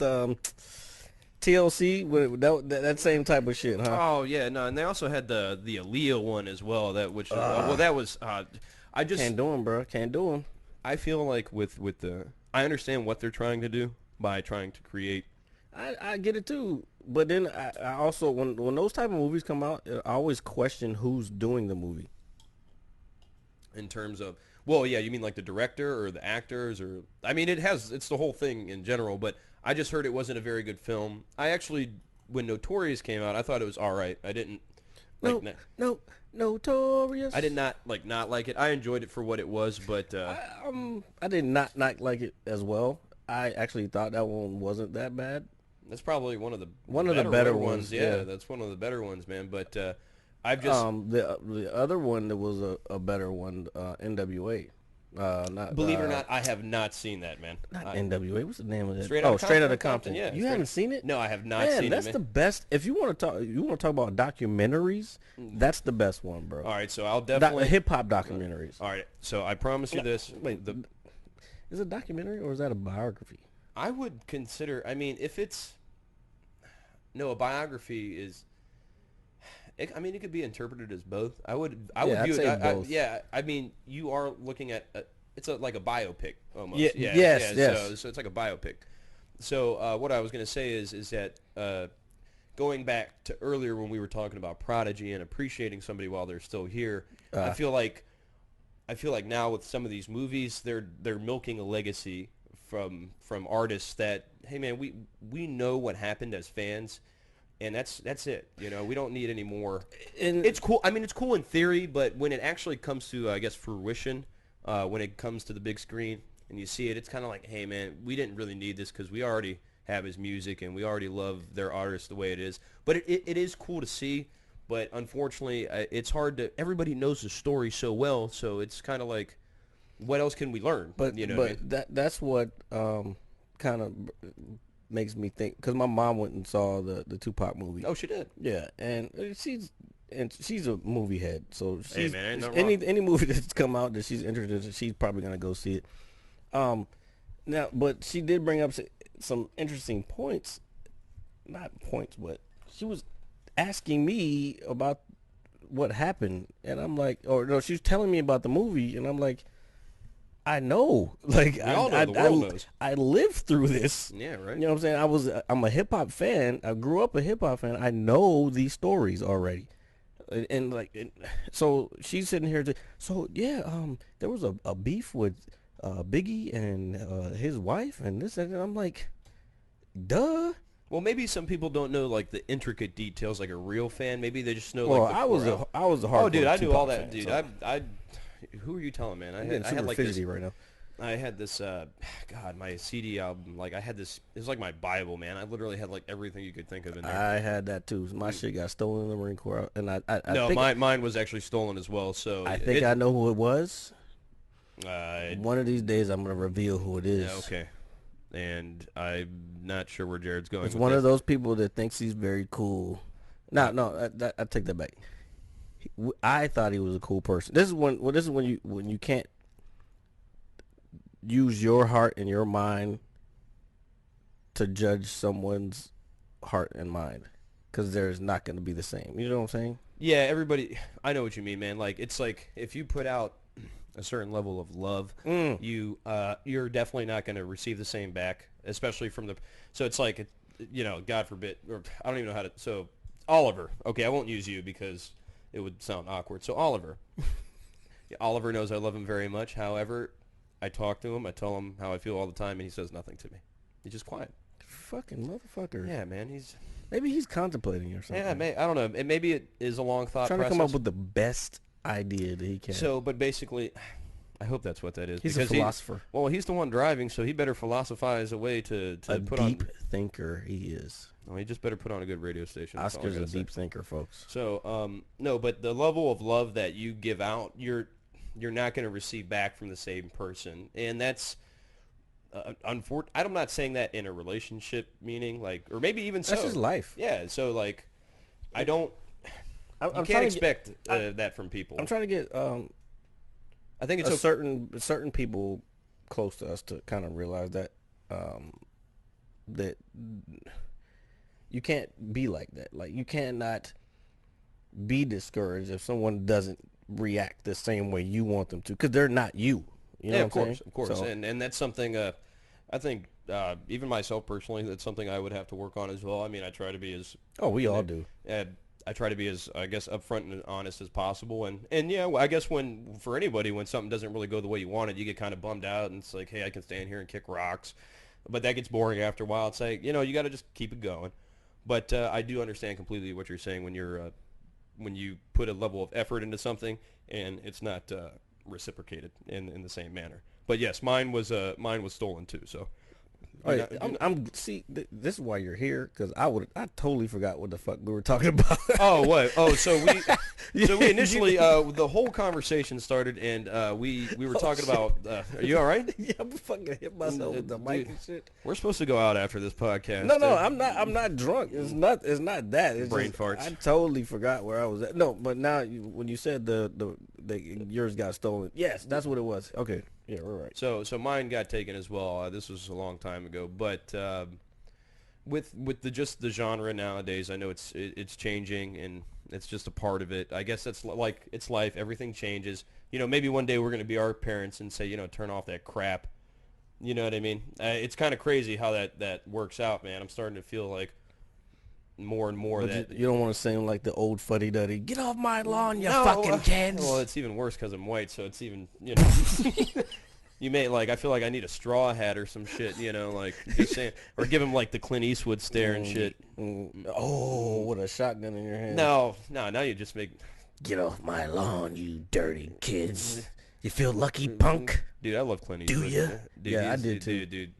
[SPEAKER 4] TLC? With that same type of shit, huh?
[SPEAKER 5] oh yeah, no, and they also had the Aaliyah one as well. That well, that was I just
[SPEAKER 4] Can't do 'em, bro. Can't do 'em.
[SPEAKER 5] I feel like with the I understand what they're trying to do by trying to create.
[SPEAKER 4] I get it too, but then I also when those type of movies come out, I always question who's doing the movie.
[SPEAKER 5] In terms of, well, yeah, you mean like the director or the actors, or I mean it's the whole thing in general. But I just heard it wasn't a very good film. I actually, when Notorious came out, I thought it was all right. I didn't. Like,
[SPEAKER 4] Notorious.
[SPEAKER 5] I did not like it. I enjoyed it for what it was, but
[SPEAKER 4] I did not like it as well. I actually thought that one wasn't that bad.
[SPEAKER 5] that's probably one of the
[SPEAKER 4] better ones,
[SPEAKER 5] Yeah,
[SPEAKER 4] yeah.
[SPEAKER 5] that's one of the better ones, man. But I've just
[SPEAKER 4] The other one that was a better one, NWA. Not
[SPEAKER 5] believe it or not, I have not seen that, man.
[SPEAKER 4] not NWA. What's the name of it?
[SPEAKER 5] Straight Outta
[SPEAKER 4] Straight Outta
[SPEAKER 5] Compton,
[SPEAKER 4] Compton.
[SPEAKER 5] yeah,
[SPEAKER 4] You
[SPEAKER 5] Straight-
[SPEAKER 4] haven't seen it?
[SPEAKER 5] No, I have not
[SPEAKER 4] Man,
[SPEAKER 5] seen
[SPEAKER 4] that's
[SPEAKER 5] it.
[SPEAKER 4] the
[SPEAKER 5] Man.
[SPEAKER 4] best. If you want to talk about documentaries, that's the best one, bro.
[SPEAKER 5] All right, so I'll definitely.
[SPEAKER 4] Hip hop documentaries.
[SPEAKER 5] All right, so I promise you this.
[SPEAKER 4] Wait, is it a documentary or is that a biography?
[SPEAKER 5] I would consider. I mean, if it's a biography is. I mean, it could be interpreted as both. I would
[SPEAKER 4] Yeah,
[SPEAKER 5] view
[SPEAKER 4] I'd
[SPEAKER 5] it.
[SPEAKER 4] say both.
[SPEAKER 5] Yeah, I mean, you are looking at it's like a biopic almost.
[SPEAKER 4] Yeah, yes.
[SPEAKER 5] So it's like a biopic. So what I was going to say is that going back to earlier when we were talking about Prodigy and appreciating somebody while they're still here, I feel like now with some of these movies, they're milking a legacy from artists that, hey man, we know what happened as fans. And that's it. You know, we don't need any more.
[SPEAKER 4] And
[SPEAKER 5] It's cool. I mean, it's cool in theory, but when it actually comes to, I guess, fruition, when it comes to the big screen and you see it, it's kind of like, hey, man, we didn't really need this because we already have his music and we already love their artist the way it is. But it is cool to see. But unfortunately, it's hard to. Everybody knows the story so well, so it's kind of like, what else can we learn?
[SPEAKER 4] But
[SPEAKER 5] you know
[SPEAKER 4] but
[SPEAKER 5] what I mean?
[SPEAKER 4] that's what kind of makes me think, because my mom went and saw the Tupac movie.
[SPEAKER 5] Oh, she did.
[SPEAKER 4] Yeah, and she's a movie head, so
[SPEAKER 5] Hey,
[SPEAKER 4] she's,
[SPEAKER 5] man, ain't nothing wrong.
[SPEAKER 4] any movie that's come out that she's interested in, she's probably gonna go see it. Now, but she did bring up some interesting points, not points, but she was asking me about what happened, and I'm like, or no, she was telling me about the movie, and I'm like, I know, like
[SPEAKER 5] We all know, the world knows.
[SPEAKER 4] I lived through this.
[SPEAKER 5] Yeah, right.
[SPEAKER 4] You know what I'm saying? I'm a hip hop fan. I grew up a hip hop fan. I know these stories already, and so she's sitting here. So yeah, there was a beef with Biggie and his wife, and this, and I'm like, duh.
[SPEAKER 5] Well, maybe some people don't know like the intricate details like a real fan. Maybe they just know.
[SPEAKER 4] Well,
[SPEAKER 5] like the
[SPEAKER 4] I was
[SPEAKER 5] core
[SPEAKER 4] a hardcore
[SPEAKER 5] Oh, dude, I knew
[SPEAKER 4] Tupac
[SPEAKER 5] all that,
[SPEAKER 4] fan,
[SPEAKER 5] dude.
[SPEAKER 4] so
[SPEAKER 5] I who are you telling, man?
[SPEAKER 4] I'm getting
[SPEAKER 5] I had
[SPEAKER 4] super
[SPEAKER 5] like
[SPEAKER 4] fidgety
[SPEAKER 5] this.
[SPEAKER 4] right now.
[SPEAKER 5] I had this. God, my CD album. Like I had this. It was like my Bible, man. I literally had like everything you could think of in there.
[SPEAKER 4] I had that too. My shit got stolen in the Marine Corps, and I
[SPEAKER 5] No,
[SPEAKER 4] think,
[SPEAKER 5] mine was actually stolen as well. So
[SPEAKER 4] I think I know who it was.
[SPEAKER 5] I
[SPEAKER 4] One of these days, I'm gonna reveal who it is.
[SPEAKER 5] yeah, okay. And I'm not sure where Jared's going.
[SPEAKER 4] It's
[SPEAKER 5] with
[SPEAKER 4] one of
[SPEAKER 5] this.
[SPEAKER 4] those people that thinks he's very cool. No, I take that back. I thought he was a cool person. This is when you can't use your heart and your mind to judge someone's heart and mind. because there's not going to be the same. You know what I'm saying?
[SPEAKER 5] Yeah, everybody. I know what you mean, man. Like it's like if you put out a certain level of love, you're definitely not going to receive the same back, especially from the. So it's like, God forbid, or I don't even know how to. So Oliver, okay, I won't use you because it would sound awkward. So Oliver, Oliver knows I love him very much. However, I talk to him, I tell him how I feel all the time, and he says nothing to me. He's just quiet.
[SPEAKER 4] Fucking motherfucker.
[SPEAKER 5] Yeah, man.
[SPEAKER 4] Maybe he's contemplating or something.
[SPEAKER 5] Yeah, I don't know. Maybe it is a long thought
[SPEAKER 4] Trying
[SPEAKER 5] process.
[SPEAKER 4] to come up with the best idea that he can.
[SPEAKER 5] So, but basically, I hope that's what that is.
[SPEAKER 4] He's a philosopher.
[SPEAKER 5] He's the one driving, so he better philosophize a way to
[SPEAKER 4] a
[SPEAKER 5] put on.
[SPEAKER 4] deep thinker he is.
[SPEAKER 5] Well, he just better put on a good radio station.
[SPEAKER 4] Oscar's a deep thinker, folks.
[SPEAKER 5] So, no, but the level of love that you give out, you're not going to receive back from the same person, and that's. I'm not saying that in a relationship meaning, like, or maybe even so.
[SPEAKER 4] That's his life.
[SPEAKER 5] Yeah, so, like, I don't...
[SPEAKER 4] I'm
[SPEAKER 5] you can't expect that from people.
[SPEAKER 4] I'm trying to get
[SPEAKER 5] I think it's
[SPEAKER 4] certain people close to us to kind of realize that that you can't be like that. Like, you cannot be discouraged if someone doesn't react the same way you want them to, because they're not you. You know what I'm saying?
[SPEAKER 5] Of course.
[SPEAKER 4] So,
[SPEAKER 5] And that's something I think even myself personally, that's something I would have to work on as well. I mean, I try to be as
[SPEAKER 4] we all do.
[SPEAKER 5] I try to be as, I guess, upfront and honest as possible. And yeah, I guess for anybody, when something doesn't really go the way you want it, you get kind of bummed out, and it's like, hey, I can stand here and kick rocks. But that gets boring after a while. It's like, you got to just keep it going. But I do understand completely what you're saying when you put a level of effort into something and it's not reciprocated in the same manner. But yes, mine was stolen too. So
[SPEAKER 4] this is why you're here, because I totally forgot what the fuck we were talking about.
[SPEAKER 5] Oh, what? Oh, so we initially the whole conversation started, and we were talking about. Are you all right?
[SPEAKER 4] Yeah, I'm fucking hit myself with the mic and shit.
[SPEAKER 5] We're supposed to go out after this podcast.
[SPEAKER 4] No, I'm not drunk. It's not that. It's
[SPEAKER 5] brain
[SPEAKER 4] just,
[SPEAKER 5] farts.
[SPEAKER 4] I totally forgot where I was at. No, but now when you said the yours got stolen, yes, that's what it was. Okay, yeah, we're right.
[SPEAKER 5] So mine got taken as well. This was a long time ago, but with the genre nowadays, I know it's changing, and it's just a part of it. I guess that's like it's life. Everything changes. Maybe one day we're going to be our parents and say, turn off that crap. You know what I mean? It's kind of crazy how that works out, man. I'm starting to feel like more and more that
[SPEAKER 4] you don't want to sing like the old fuddy-duddy. Get off my lawn, you fucking kids.
[SPEAKER 5] Well, it's even worse because I'm white, so it's even You may I feel like I need a straw hat or some shit, like just saying, or give him like the Clint Eastwood stare and shit.
[SPEAKER 4] Oh, with a shotgun in your hand.
[SPEAKER 5] No, now you just make.
[SPEAKER 4] Get off my lawn, you dirty kids. You feel lucky, punk?
[SPEAKER 5] Dude, I love Clint Eastwood.
[SPEAKER 4] Do you?
[SPEAKER 5] Dude,
[SPEAKER 4] yeah, I did too.
[SPEAKER 5] Dude.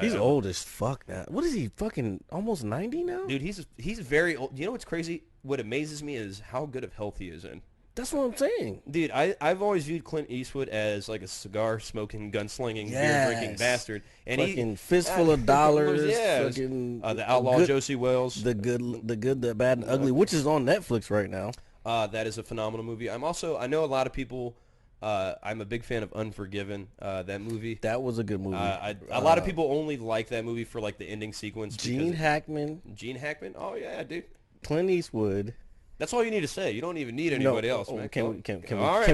[SPEAKER 4] He's old as fuck now. What is he, fucking almost 90 now?
[SPEAKER 5] Dude, he's very old. You know what's crazy? What amazes me is how good of health he is in.
[SPEAKER 4] That's what I'm saying.
[SPEAKER 5] Dude, I've always viewed Clint Eastwood as like a cigar-smoking, gunslinging, beer-drinking bastard. And
[SPEAKER 4] fucking fistful of dollars.
[SPEAKER 5] Yeah.
[SPEAKER 4] Fucking,
[SPEAKER 5] the outlaw Josie Wales.
[SPEAKER 4] The good, the bad, and ugly, which is on Netflix right now.
[SPEAKER 5] That is a phenomenal movie. I know a lot of people... I'm a big fan of Unforgiven, that movie.
[SPEAKER 4] That was a good movie.
[SPEAKER 5] A lot of people only like that movie for like the ending sequence.
[SPEAKER 4] Gene Hackman.
[SPEAKER 5] Oh yeah, dude.
[SPEAKER 4] Clint Eastwood.
[SPEAKER 5] That's all you need to say. You don't even need anybody else, man.
[SPEAKER 4] Can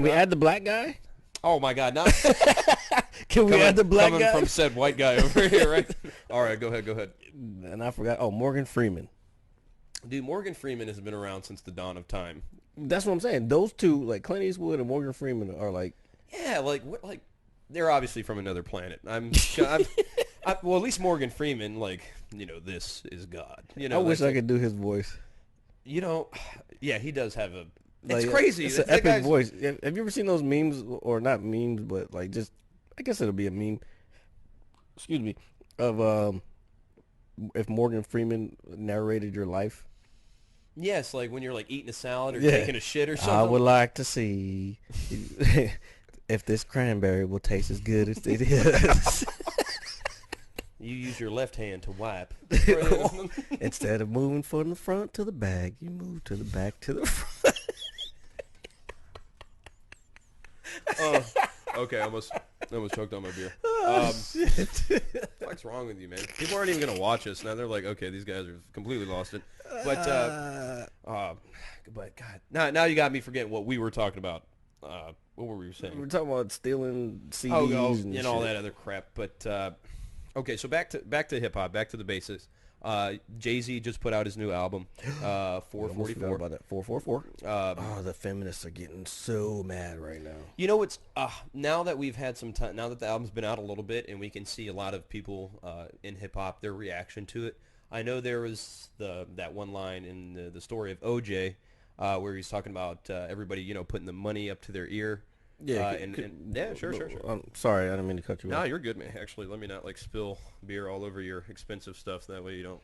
[SPEAKER 4] we add the black guy?
[SPEAKER 5] Oh my God! Now,
[SPEAKER 4] can we add the black guy?
[SPEAKER 5] Coming from said white guy over here, right? All right, go ahead.
[SPEAKER 4] And I forgot. Oh, Morgan Freeman.
[SPEAKER 5] Dude, Morgan Freeman has been around since the dawn of time.
[SPEAKER 4] That's what I'm saying. Those two, like Clint Eastwood and Morgan Freeman, are like,
[SPEAKER 5] yeah, like they're obviously from another planet. Well, at least Morgan Freeman, this is God.
[SPEAKER 4] I wish I could do his voice.
[SPEAKER 5] Yeah, he does have a. It's crazy.
[SPEAKER 4] It's an epic voice. Have you ever seen those memes, or not memes, but like just, I guess it'll be a meme. Excuse me, of if Morgan Freeman narrated your life.
[SPEAKER 5] Yes, like when you're like eating a salad or taking a shit or something.
[SPEAKER 4] I would like to see if this cranberry will taste as good as it is.
[SPEAKER 5] You use your left hand to wipe.
[SPEAKER 4] Instead of moving from the front to the back, you move to the back to the front.
[SPEAKER 5] Okay, I almost choked on my beer.
[SPEAKER 4] Shit.
[SPEAKER 5] What's wrong with you, man? People aren't even going to watch us. Now they're like, okay, these guys are completely lost it. But God, now you got me forgetting what we were talking about. What were we saying?
[SPEAKER 4] We're talking about stealing CDs
[SPEAKER 5] and all that other crap. But okay, so back to hip hop, back to the basics. Jay-Z just put out his new album, 444.
[SPEAKER 4] About that 444. The feminists are getting so mad right now.
[SPEAKER 5] You know, it's now that we've had some time, now that the album's been out a little bit, and we can see a lot of people in hip hop, their reaction to it. I know there was that one line in the story of OJ where he's talking about everybody, putting the money up to their ear.
[SPEAKER 4] Yeah,
[SPEAKER 5] sure.
[SPEAKER 4] I'm sorry, I didn't mean to cut you off.
[SPEAKER 5] No, you're good, man. Actually, let me not spill beer all over your expensive stuff. That way you don't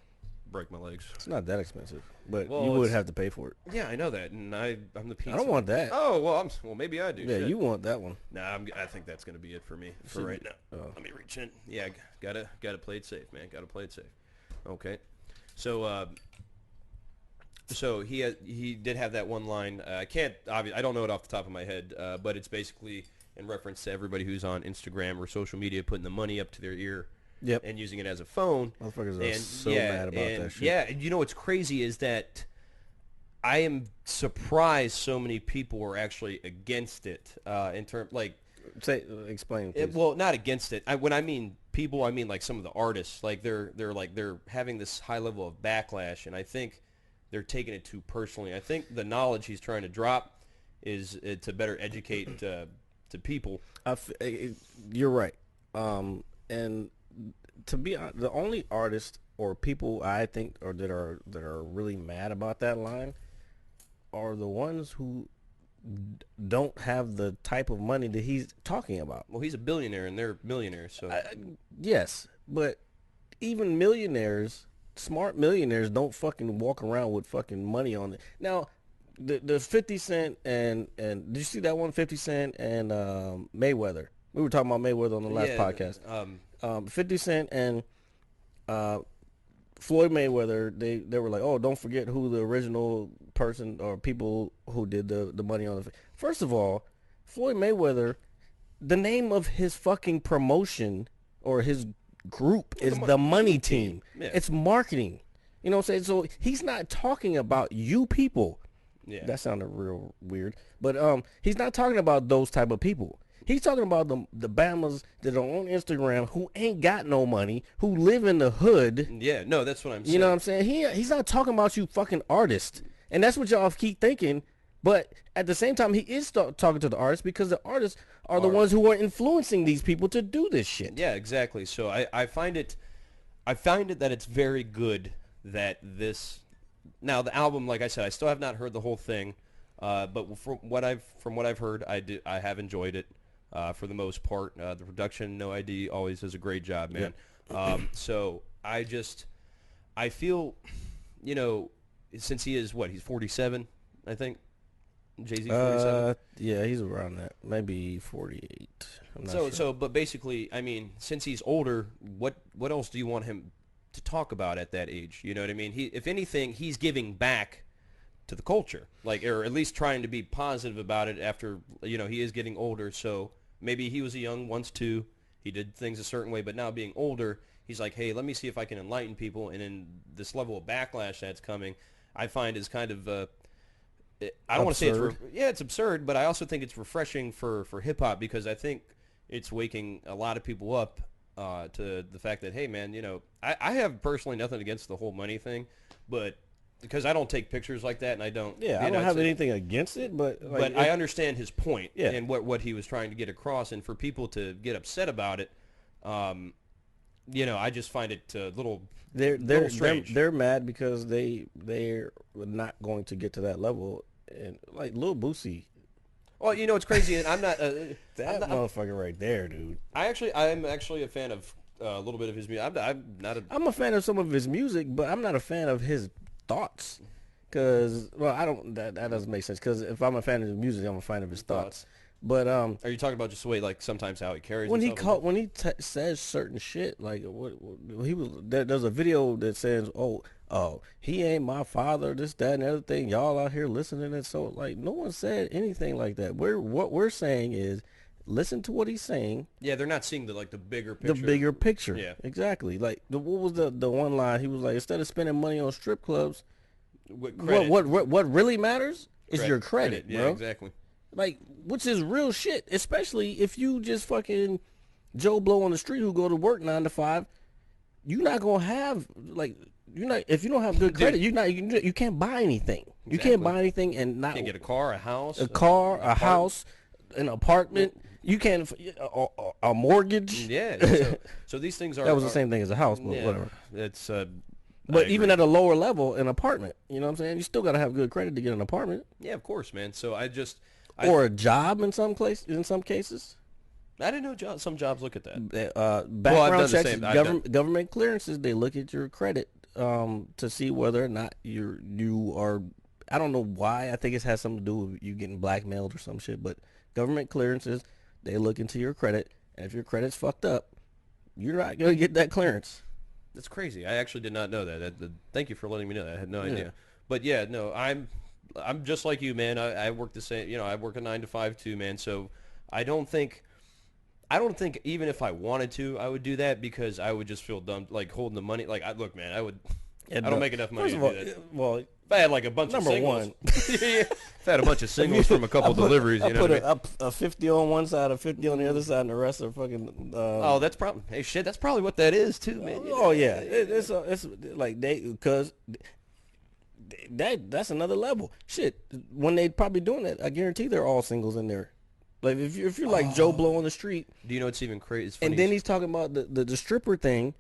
[SPEAKER 5] break my legs.
[SPEAKER 4] It's not that expensive, but you would have to pay for it.
[SPEAKER 5] Yeah, I know that, and I'm the pizza.
[SPEAKER 4] I don't want that.
[SPEAKER 5] Oh well, maybe I do.
[SPEAKER 4] Yeah,
[SPEAKER 5] Shit.
[SPEAKER 4] you want that one.
[SPEAKER 5] Nah, I think that's gonna be it for me for right now. Let me reach in. Yeah, gotta play it safe, man. Gotta play it safe. Okay, so he did have that one line. I don't know it off the top of my head, but it's basically in reference to everybody who's on Instagram or social media putting the money up to their ear.
[SPEAKER 4] Yep.
[SPEAKER 5] And using it as a phone.
[SPEAKER 4] Motherfuckers are so mad about that shit.
[SPEAKER 5] Yeah, and you know what's crazy is that I am surprised so many people were actually against it. In terms
[SPEAKER 4] explain. Please.
[SPEAKER 5] Well, not against it. When I mean people, I mean like some of the artists. Like they're having this high level of backlash, and I think they're taking it too personally. I think the knowledge he's trying to drop is to better educate to people.
[SPEAKER 4] You're right. And to be honest, the only artists or people I think that are really mad about that line are the ones who don't have the type of money that he's talking about.
[SPEAKER 5] Well, he's a billionaire and they're millionaires, so
[SPEAKER 4] yes, but even millionaires, smart millionaires, don't fucking walk around with fucking money on it. Now, the 50 Cent and did you see that one, 50 Cent and Mayweather? We were talking about Mayweather on the last podcast. 50 Cent and Floyd Mayweather, they were like, oh, don't forget who the original person or people who did the money on the. First of all, Floyd Mayweather, the name of his fucking promotion or his group is the Money Team.
[SPEAKER 5] Yeah.
[SPEAKER 4] It's marketing. You know what I'm saying? So he's not talking about you people.
[SPEAKER 5] Yeah.
[SPEAKER 4] That sounded real weird. But he's not talking about those type of people. He's talking about the Bamas that are on Instagram who ain't got no money, who live in the hood.
[SPEAKER 5] Yeah, no, that's what I'm saying.
[SPEAKER 4] You know what I'm saying? He's not talking about you fucking artists. And that's what y'all keep thinking. But at the same time, he is talking to the artists because the artists are the ones who are influencing these people to do this shit.
[SPEAKER 5] Yeah, exactly. So I find it that it's very good that this. Now the album, like I said, I still have not heard the whole thing, but from what I've heard, I have enjoyed it for the most part. The production, No ID, always does a great job, man. Yeah. So I feel, since he is he's 47, I think. Jay-Z 47.
[SPEAKER 4] Yeah, he's around that, maybe 48. I'm not sure.
[SPEAKER 5] So, but basically, I mean, since he's older, what else do you want him to talk about at that age? You know what I mean? If anything, he's giving back to the culture, or at least trying to be positive about it. After he is getting older, so maybe he was a young once too. He did things a certain way, but now being older, he's like, hey, let me see if I can enlighten people. And in this level of backlash that's coming, I find is kind of I don't want to say it's absurd, but I also think it's refreshing for hip hop because I think it's waking a lot of people up to the fact that, hey man, I have personally nothing against the whole money thing, but because I don't take pictures like that and I don't.
[SPEAKER 4] Yeah, I don't have anything against it, but
[SPEAKER 5] I understand his point and what he was trying to get across, and for people to get upset about it, I just find it a little. They're strange.
[SPEAKER 4] They're mad because they're not going to get to that level. And like Lil Boosie.
[SPEAKER 5] Well, it's crazy, and I'm not
[SPEAKER 4] motherfucker right there, dude.
[SPEAKER 5] I'm actually a fan of a little bit of his music. I'm
[SPEAKER 4] a fan of some of his music, but I'm not a fan of his thoughts. Because I don't. That doesn't make sense. Because if I'm a fan of his music, I'm a fan of his thoughts. But
[SPEAKER 5] are you talking about just the way sometimes how he carries
[SPEAKER 4] when
[SPEAKER 5] himself?
[SPEAKER 4] When he says certain shit there's a video that says he ain't my father, this, that, and the other thing, y'all out here listening, and so no one said anything like that. What we're saying is listen to what he's saying.
[SPEAKER 5] Yeah, they're not seeing the bigger picture.
[SPEAKER 4] The bigger picture.
[SPEAKER 5] Yeah,
[SPEAKER 4] exactly. What was the one line? He was like, instead of spending money on strip clubs,
[SPEAKER 5] credit.
[SPEAKER 4] What really matters is your credit,
[SPEAKER 5] Yeah,
[SPEAKER 4] bro.
[SPEAKER 5] exactly.
[SPEAKER 4] Like, which is real shit, especially if you just fucking Joe Blow on the street who go to work 9 to 5. You're not gonna have if you don't have good credit, you can't buy anything. You can't buy anything and not
[SPEAKER 5] Can't get a car, a house,
[SPEAKER 4] a house, an apartment. You can't a mortgage.
[SPEAKER 5] Yeah. So these things are.
[SPEAKER 4] That was the same thing as a house, but
[SPEAKER 5] yeah,
[SPEAKER 4] whatever.
[SPEAKER 5] It's.
[SPEAKER 4] But even at a lower level, an apartment, you know what I'm saying? You still got to have good credit to get an apartment.
[SPEAKER 5] Yeah, of course, man. So
[SPEAKER 4] Or a job in some cases.
[SPEAKER 5] I didn't know some jobs look at that.
[SPEAKER 4] Background checks,
[SPEAKER 5] same.
[SPEAKER 4] government clearances, they look at your credit to see whether or not you are. I don't know why. I think it has something to do with you getting blackmailed or some shit. But government clearances, they look into your credit, and if your credit's fucked up, you're not gonna get that clearance.
[SPEAKER 5] That's crazy. I actually did not know that. Thank you for letting me know that. I had no idea. But yeah, no, I'm just like you, man. I work the same. You know, I work a 9 to 5 too, man. So I don't think even if I wanted to, I would do that because I would just feel dumb, like holding the money. Like, look, man, I would. I don't make enough money to do that.
[SPEAKER 4] Well,
[SPEAKER 5] if I had like a bunch of singles,
[SPEAKER 4] one,
[SPEAKER 5] if I had a bunch of singles from a couple deliveries, you know,
[SPEAKER 4] I put a 50 on one side, a 50 on the other side, and the rest are fucking.
[SPEAKER 5] Oh, that's probably. Hey, shit, that's probably what that is too, man.
[SPEAKER 4] Oh yeah, it's like because that's another level. Shit, when they probably doing that, I guarantee they're all singles in there. Like if you're like Joe Blow on the street,
[SPEAKER 5] Do you know what's even crazy? It's funny.
[SPEAKER 4] and then he's talking about the stripper thing.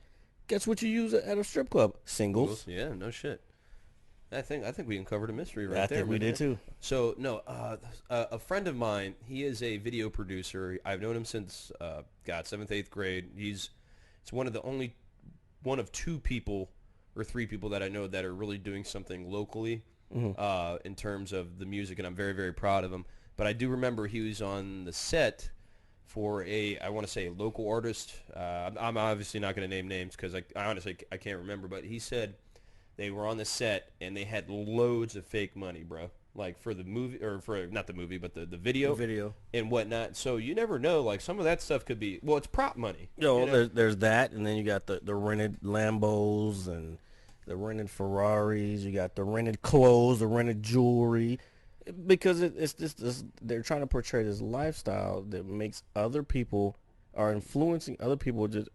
[SPEAKER 4] Guess what you use at a strip club? Singles.
[SPEAKER 5] Yeah, no shit. I think we uncovered a mystery right
[SPEAKER 4] I
[SPEAKER 5] there.
[SPEAKER 4] think we
[SPEAKER 5] man.
[SPEAKER 4] did too.
[SPEAKER 5] So no, a friend of mine, he is a video producer. I've known him since 7th, 8th grade. It's one of 2 people or 3 people that I know that are really doing something locally in terms of the music, and I'm very, very proud of him. But I do remember he was on the set for I want to say a local artist. I'm obviously not going to name names because I honestly I can't remember. But he said they were on the set and they had loads of fake money, bro. Like for the movie, or for not the movie, but the video, and whatnot. So you never know. Like some of that stuff could be. Well, it's prop money.
[SPEAKER 4] There's that, and then you got the rented Lambos and the rented Ferraris. You got the rented clothes, the rented jewelry. Because it's just this, they're trying to portray this lifestyle that makes other people are influencing other people. Just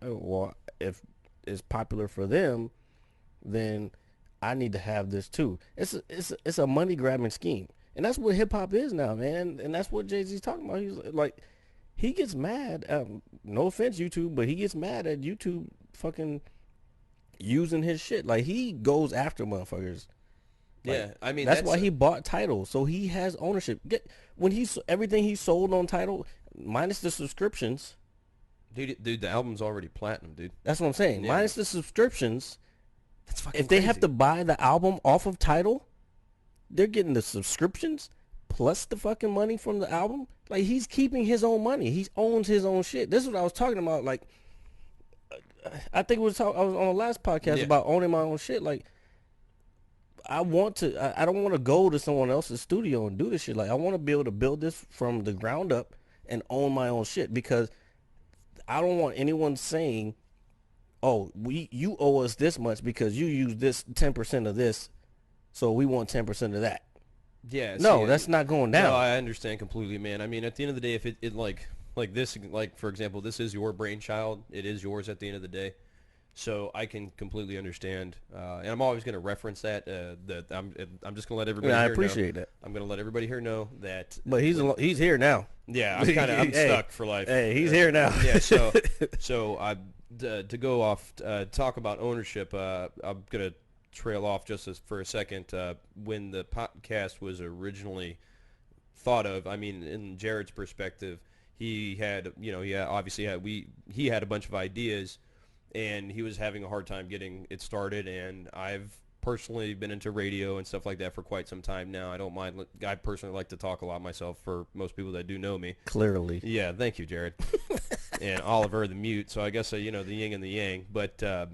[SPEAKER 4] if it's popular for them, then I need to have this too. It's a money grabbing scheme, and that's what hip hop is now, man. And that's what Jay-Z's talking about. He's like, he gets mad. No offense, YouTube, but he gets mad at YouTube fucking using his shit. Like he goes after motherfuckers.
[SPEAKER 5] Yeah, I mean
[SPEAKER 4] that's why he bought Tidal, so he has ownership. Everything he sold on Tidal, minus the subscriptions.
[SPEAKER 5] Dude, the album's already platinum, dude.
[SPEAKER 4] That's what I'm saying.
[SPEAKER 5] Yeah.
[SPEAKER 4] Minus the subscriptions.
[SPEAKER 5] That's fucking
[SPEAKER 4] If they
[SPEAKER 5] crazy.
[SPEAKER 4] have to buy the album off of Tidal, they're getting the subscriptions plus the fucking money from the album. Like he's keeping his own money. He owns his own shit. This is what I was talking about. Like, I think I was on the last podcast about owning my own shit. Like. I don't want to go to someone else's studio and do this shit. Like I want to be able to build this from the ground up and own my own shit because I don't want anyone saying, "Oh, you owe us this much because you use this 10% of this, so we want 10% of that."
[SPEAKER 5] Yeah.
[SPEAKER 4] No, that's not going down.
[SPEAKER 5] No, I understand completely, man. I mean, at the end of the day, if it like this, like for example, this is your brainchild. It is yours at the end of the day. So I can completely understand, and I'm always going to reference that. That I'm just going to let everybody.
[SPEAKER 4] Yeah, I
[SPEAKER 5] here
[SPEAKER 4] appreciate
[SPEAKER 5] know.
[SPEAKER 4] that.
[SPEAKER 5] I'm going to let everybody here know that.
[SPEAKER 4] But he's here now.
[SPEAKER 5] Yeah, I'm stuck for life.
[SPEAKER 4] Hey, he's here now.
[SPEAKER 5] Yeah, so I to go off talk about ownership. I'm going to trail off just for a second. When the podcast was originally thought of, I mean, in Jared's perspective, he had obviously had a bunch of ideas. And he was having a hard time getting it started, and I've personally been into radio and stuff like that for quite some time now. I don't mind. I personally like to talk a lot myself for most people that do know me.
[SPEAKER 4] Clearly.
[SPEAKER 5] Yeah, thank you, Jared. And Oliver, the mute. So I guess, the yin and the yang. But so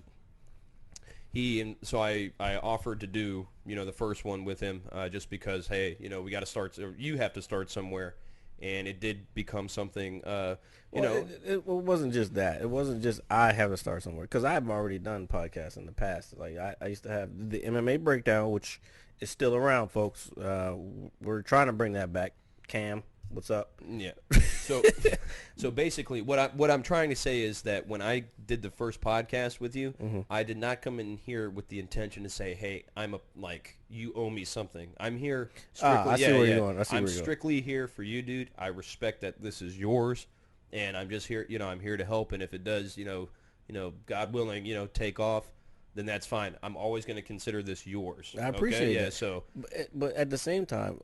[SPEAKER 5] I offered to do, the first one with him just because, hey, we got to start. You have to start somewhere. And it did become something,
[SPEAKER 4] It wasn't just that. It wasn't just I have to start somewhere. Because I've already done podcasts in the past. Like, I used to have the MMA Breakdown, which is still around, folks. We're trying to bring that back. Cam, what's up?
[SPEAKER 5] Yeah. So basically, what I'm trying to say is that when I did the first podcast with you, I did not come in here with the intention to say, "Hey, you owe me something." I'm here strictly.
[SPEAKER 4] I see where you're going.
[SPEAKER 5] I'm strictly here for you, dude. I respect that this is yours, and I'm just here. I'm here to help. And if it does, God willing, take off, then that's fine. I'm always going to consider this yours.
[SPEAKER 4] I appreciate
[SPEAKER 5] that.
[SPEAKER 4] that.
[SPEAKER 5] So,
[SPEAKER 4] but at the same time,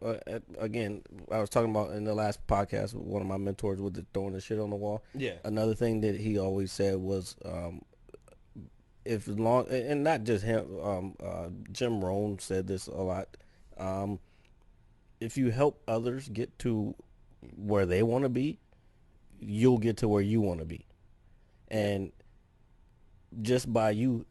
[SPEAKER 4] again, I was talking about in the last podcast with one of my mentors with the throwing the shit on the wall.
[SPEAKER 5] Yeah.
[SPEAKER 4] Another thing that he always said was, and not just him, Jim Rohn said this a lot. If you help others get to where they want to be, you'll get to where you want to be. And just by you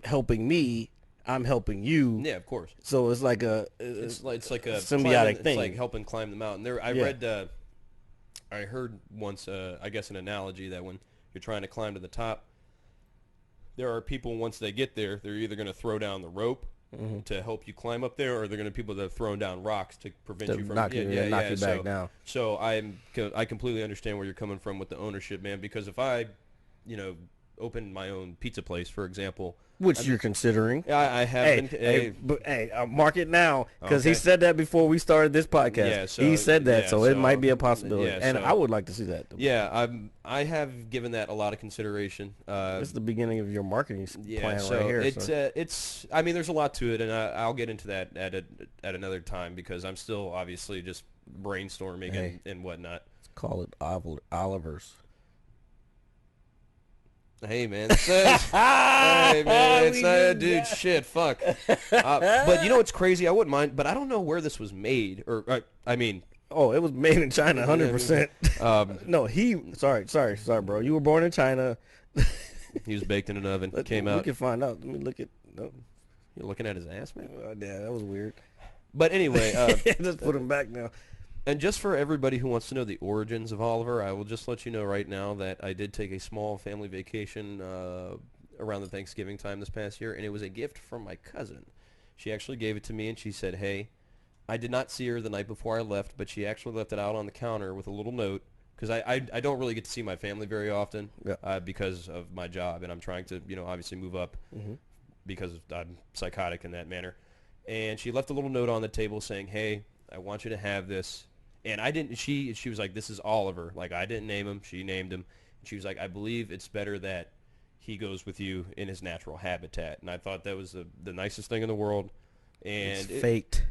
[SPEAKER 4] helping me, I'm helping you.
[SPEAKER 5] Yeah, of course.
[SPEAKER 4] So it's like a
[SPEAKER 5] symbiotic thing. It's like helping climb the mountain. I heard once, I guess, an analogy that when you're trying to climb to the top, there are people once they get there, they're either going to throw down the rope to help you climb up there, or they're going to be people that have thrown down rocks to prevent you from
[SPEAKER 4] knock you back down.
[SPEAKER 5] So I completely understand where you're coming from with the ownership, man. Because if I, open my own pizza place, for example.
[SPEAKER 4] Which you're considering.
[SPEAKER 5] I have
[SPEAKER 4] I'll mark it now, because he said that before we started this podcast. Yeah, so, he said that, so it might be a possibility. Yeah, and I would like to see that.
[SPEAKER 5] Yeah, I have given that a lot of consideration.
[SPEAKER 4] It's the beginning of your marketing plan right here.
[SPEAKER 5] It's I mean, there's a lot to it, and I'll get into that at another time, because I'm still obviously just brainstorming and whatnot.
[SPEAKER 4] Let's call it Oliver's.
[SPEAKER 5] Hey man, hey man, it's dude, shit, fuck. But you know what's crazy? I wouldn't mind, but I don't know where this was made, or I mean,
[SPEAKER 4] it was made in China, 100%. No, sorry, bro. You were born in China.
[SPEAKER 5] He was baked in an oven. Came out.
[SPEAKER 4] We can find out. Let me look at. No.
[SPEAKER 5] You're looking at his ass, man.
[SPEAKER 4] Yeah, that was weird.
[SPEAKER 5] But anyway,
[SPEAKER 4] just put him back now.
[SPEAKER 5] And just for everybody who wants to know the origins of Oliver, I will just let you know right now that I did take a small family vacation around the Thanksgiving time this past year, and it was a gift from my cousin. She actually gave it to me, and she said, hey, I did not see her the night before I left, but she actually left it out on the counter with a little note, because I don't really get to see my family very often because of my job, and I'm trying to, obviously move up because I'm psychotic in that manner. And she left a little note on the table saying, hey, I want you to have this. And I didn't, she was like, this is Oliver. Like, I didn't name him. She named him. And she was like, I believe it's better that he goes with you in his natural habitat. And I thought that was the nicest thing in the world. And
[SPEAKER 4] it's faked.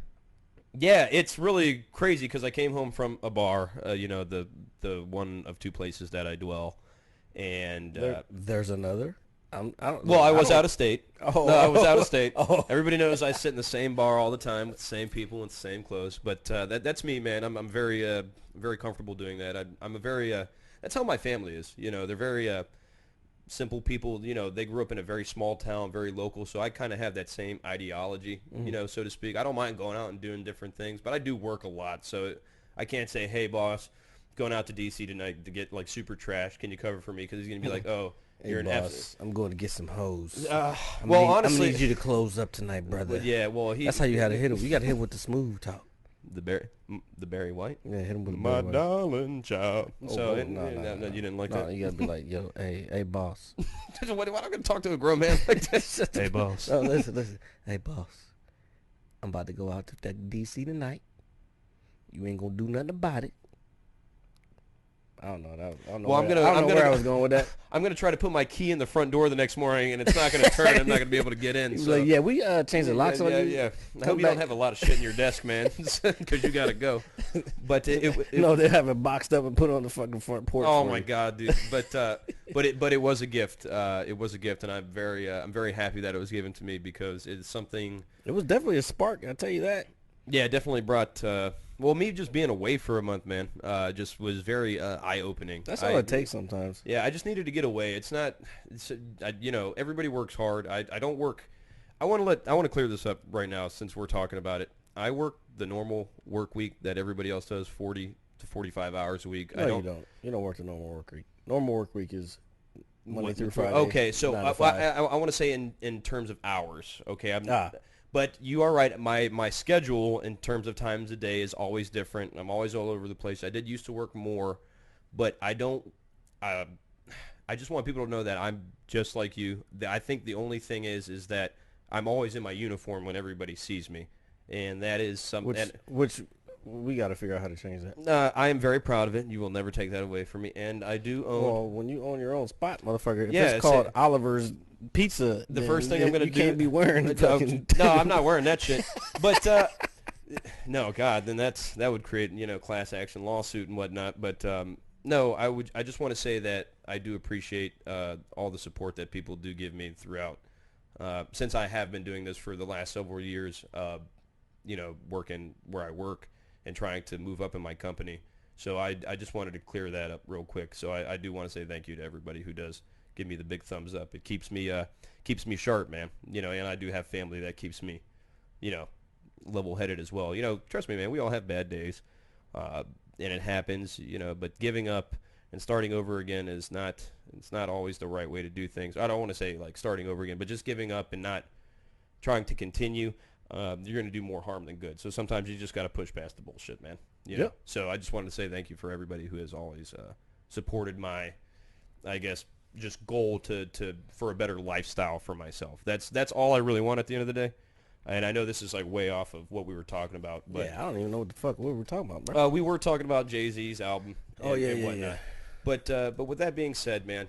[SPEAKER 5] Yeah, it's really crazy because I came home from a bar, the one of two places that I dwell. And
[SPEAKER 4] there's another?
[SPEAKER 5] I was out of state. No, I was out of state. Everybody knows I sit in the same bar all the time with the same people with the same clothes. But that's me, man. I'm very very comfortable doing that. I'm a very that's how my family is. They're very simple people. They grew up in a very small town, very local. So I kind of have that same ideology, so to speak. I don't mind going out and doing different things, but I do work a lot. So I can't say, hey, boss, going out to D.C. tonight to get like super trash. Can you cover for me? Because he's gonna be like, oh.
[SPEAKER 4] Hey, boss, I'm going to get some hoes.
[SPEAKER 5] Honestly,
[SPEAKER 4] I'm gonna need you to close up tonight, brother.
[SPEAKER 5] Yeah,
[SPEAKER 4] that's how you got to hit him. You got to hit him with the smooth talk.
[SPEAKER 5] The Barry White.
[SPEAKER 4] Yeah, hit him with the
[SPEAKER 5] my darling child.
[SPEAKER 4] No,
[SPEAKER 5] you didn't like that.
[SPEAKER 4] No, you got to be like, yo, hey, boss.
[SPEAKER 5] Why am I going to talk to a grown man like this? Hey, boss.
[SPEAKER 4] No, listen. Hey, boss. I'm about to go out to that D.C. tonight. You ain't gonna do nothing about it. I don't know. I don't know where I was going with that.
[SPEAKER 5] I'm going to try to put my key in the front door the next morning, and it's not going to turn. I'm not going to be able to get in.
[SPEAKER 4] So. Like, yeah, we changed the locks on you.
[SPEAKER 5] Yeah. I hope you don't have a lot of shit in your desk, man, because you got to go. But
[SPEAKER 4] no, they have it boxed up and put it on the fucking front porch.
[SPEAKER 5] Oh my god, dude! But it was a gift. It was a gift, and I'm very happy that it was given to me because it's something.
[SPEAKER 4] It was definitely a spark. I'll tell you that.
[SPEAKER 5] Yeah, it definitely brought. Me just being away for a month, man, just was very eye-opening.
[SPEAKER 4] That's all it takes sometimes.
[SPEAKER 5] Yeah, I just needed to get away. Everybody works hard. I don't work. I want to clear this up right now since we're talking about it. I work the normal work week that everybody else does, 40 to 45 hours a week.
[SPEAKER 4] No, you don't. You don't work the normal work week. Normal work week is Monday through Friday.
[SPEAKER 5] Okay, so I want to say in terms of hours. Okay, But you are right. My schedule in terms of times a day is always different. I'm always all over the place. I did used to work more, but I don't. I just want people to know that I'm just like you. I think the only thing is that I'm always in my uniform when everybody sees me, and that is something.
[SPEAKER 4] Which we got to figure out how to change that.
[SPEAKER 5] I am very proud of it. You will never take that away from me, and I do own.
[SPEAKER 4] Well, when you own your own spot, motherfucker, if
[SPEAKER 5] Yeah,
[SPEAKER 4] it's called Oliver's Pizza,
[SPEAKER 5] the first thing I'm going to do.
[SPEAKER 4] You can't be wearing the fucking.
[SPEAKER 5] No, I'm not wearing that shit. But no, God, then that would create class action lawsuit and whatnot. But no, I just want to say that I do appreciate all the support that people do give me throughout. Since I have been doing this for the last several years, working where I work and trying to move up in my company. So I just wanted to clear that up real quick. So I do want to say thank you to everybody who does give me the big thumbs up. It keeps me sharp, man. And I do have family that keeps me, level-headed as well. Trust me, man, we all have bad days, and it happens, but giving up and starting over again it's not always the right way to do things. I don't want to say like starting over again, but just giving up and not trying to continue, you're going to do more harm than good. So sometimes you just got to push past the bullshit, man.
[SPEAKER 4] Yep.
[SPEAKER 5] So I just wanted to say thank you for everybody who has always supported my, I guess, just goal for a better lifestyle for myself. That's all I really want at the end of the day. And I know this is like way off of what we were talking about, but
[SPEAKER 4] Yeah, I don't even know what the fuck we were talking about, bro.
[SPEAKER 5] we were talking about Jay-Z's album. And whatnot. But with that being said, man,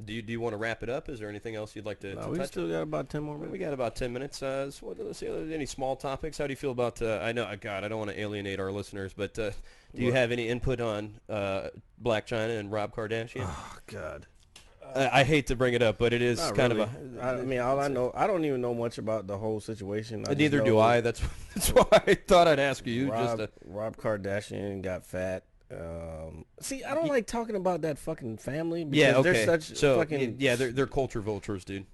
[SPEAKER 5] do you want to wrap it up? Is there anything else you'd like to
[SPEAKER 4] We
[SPEAKER 5] touch
[SPEAKER 4] still
[SPEAKER 5] on?
[SPEAKER 4] got about 10 more minutes.
[SPEAKER 5] We got about 10 minutes. So let's see, any small topics? How do you feel about? I know, God, I don't want to alienate our listeners, but do you have any input on Black China and Rob Kardashian?
[SPEAKER 4] Oh God.
[SPEAKER 5] I hate to bring it up, but it is
[SPEAKER 4] Not
[SPEAKER 5] kind
[SPEAKER 4] really.
[SPEAKER 5] of a.
[SPEAKER 4] I mean, all I know, I don't even know much about the whole situation. I
[SPEAKER 5] Neither
[SPEAKER 4] just
[SPEAKER 5] do
[SPEAKER 4] know
[SPEAKER 5] I. That's why I thought I'd ask you.
[SPEAKER 4] Rob Kardashian got fat. See, I don't like talking about that fucking family because they're such fucking
[SPEAKER 5] they're culture vultures, dude.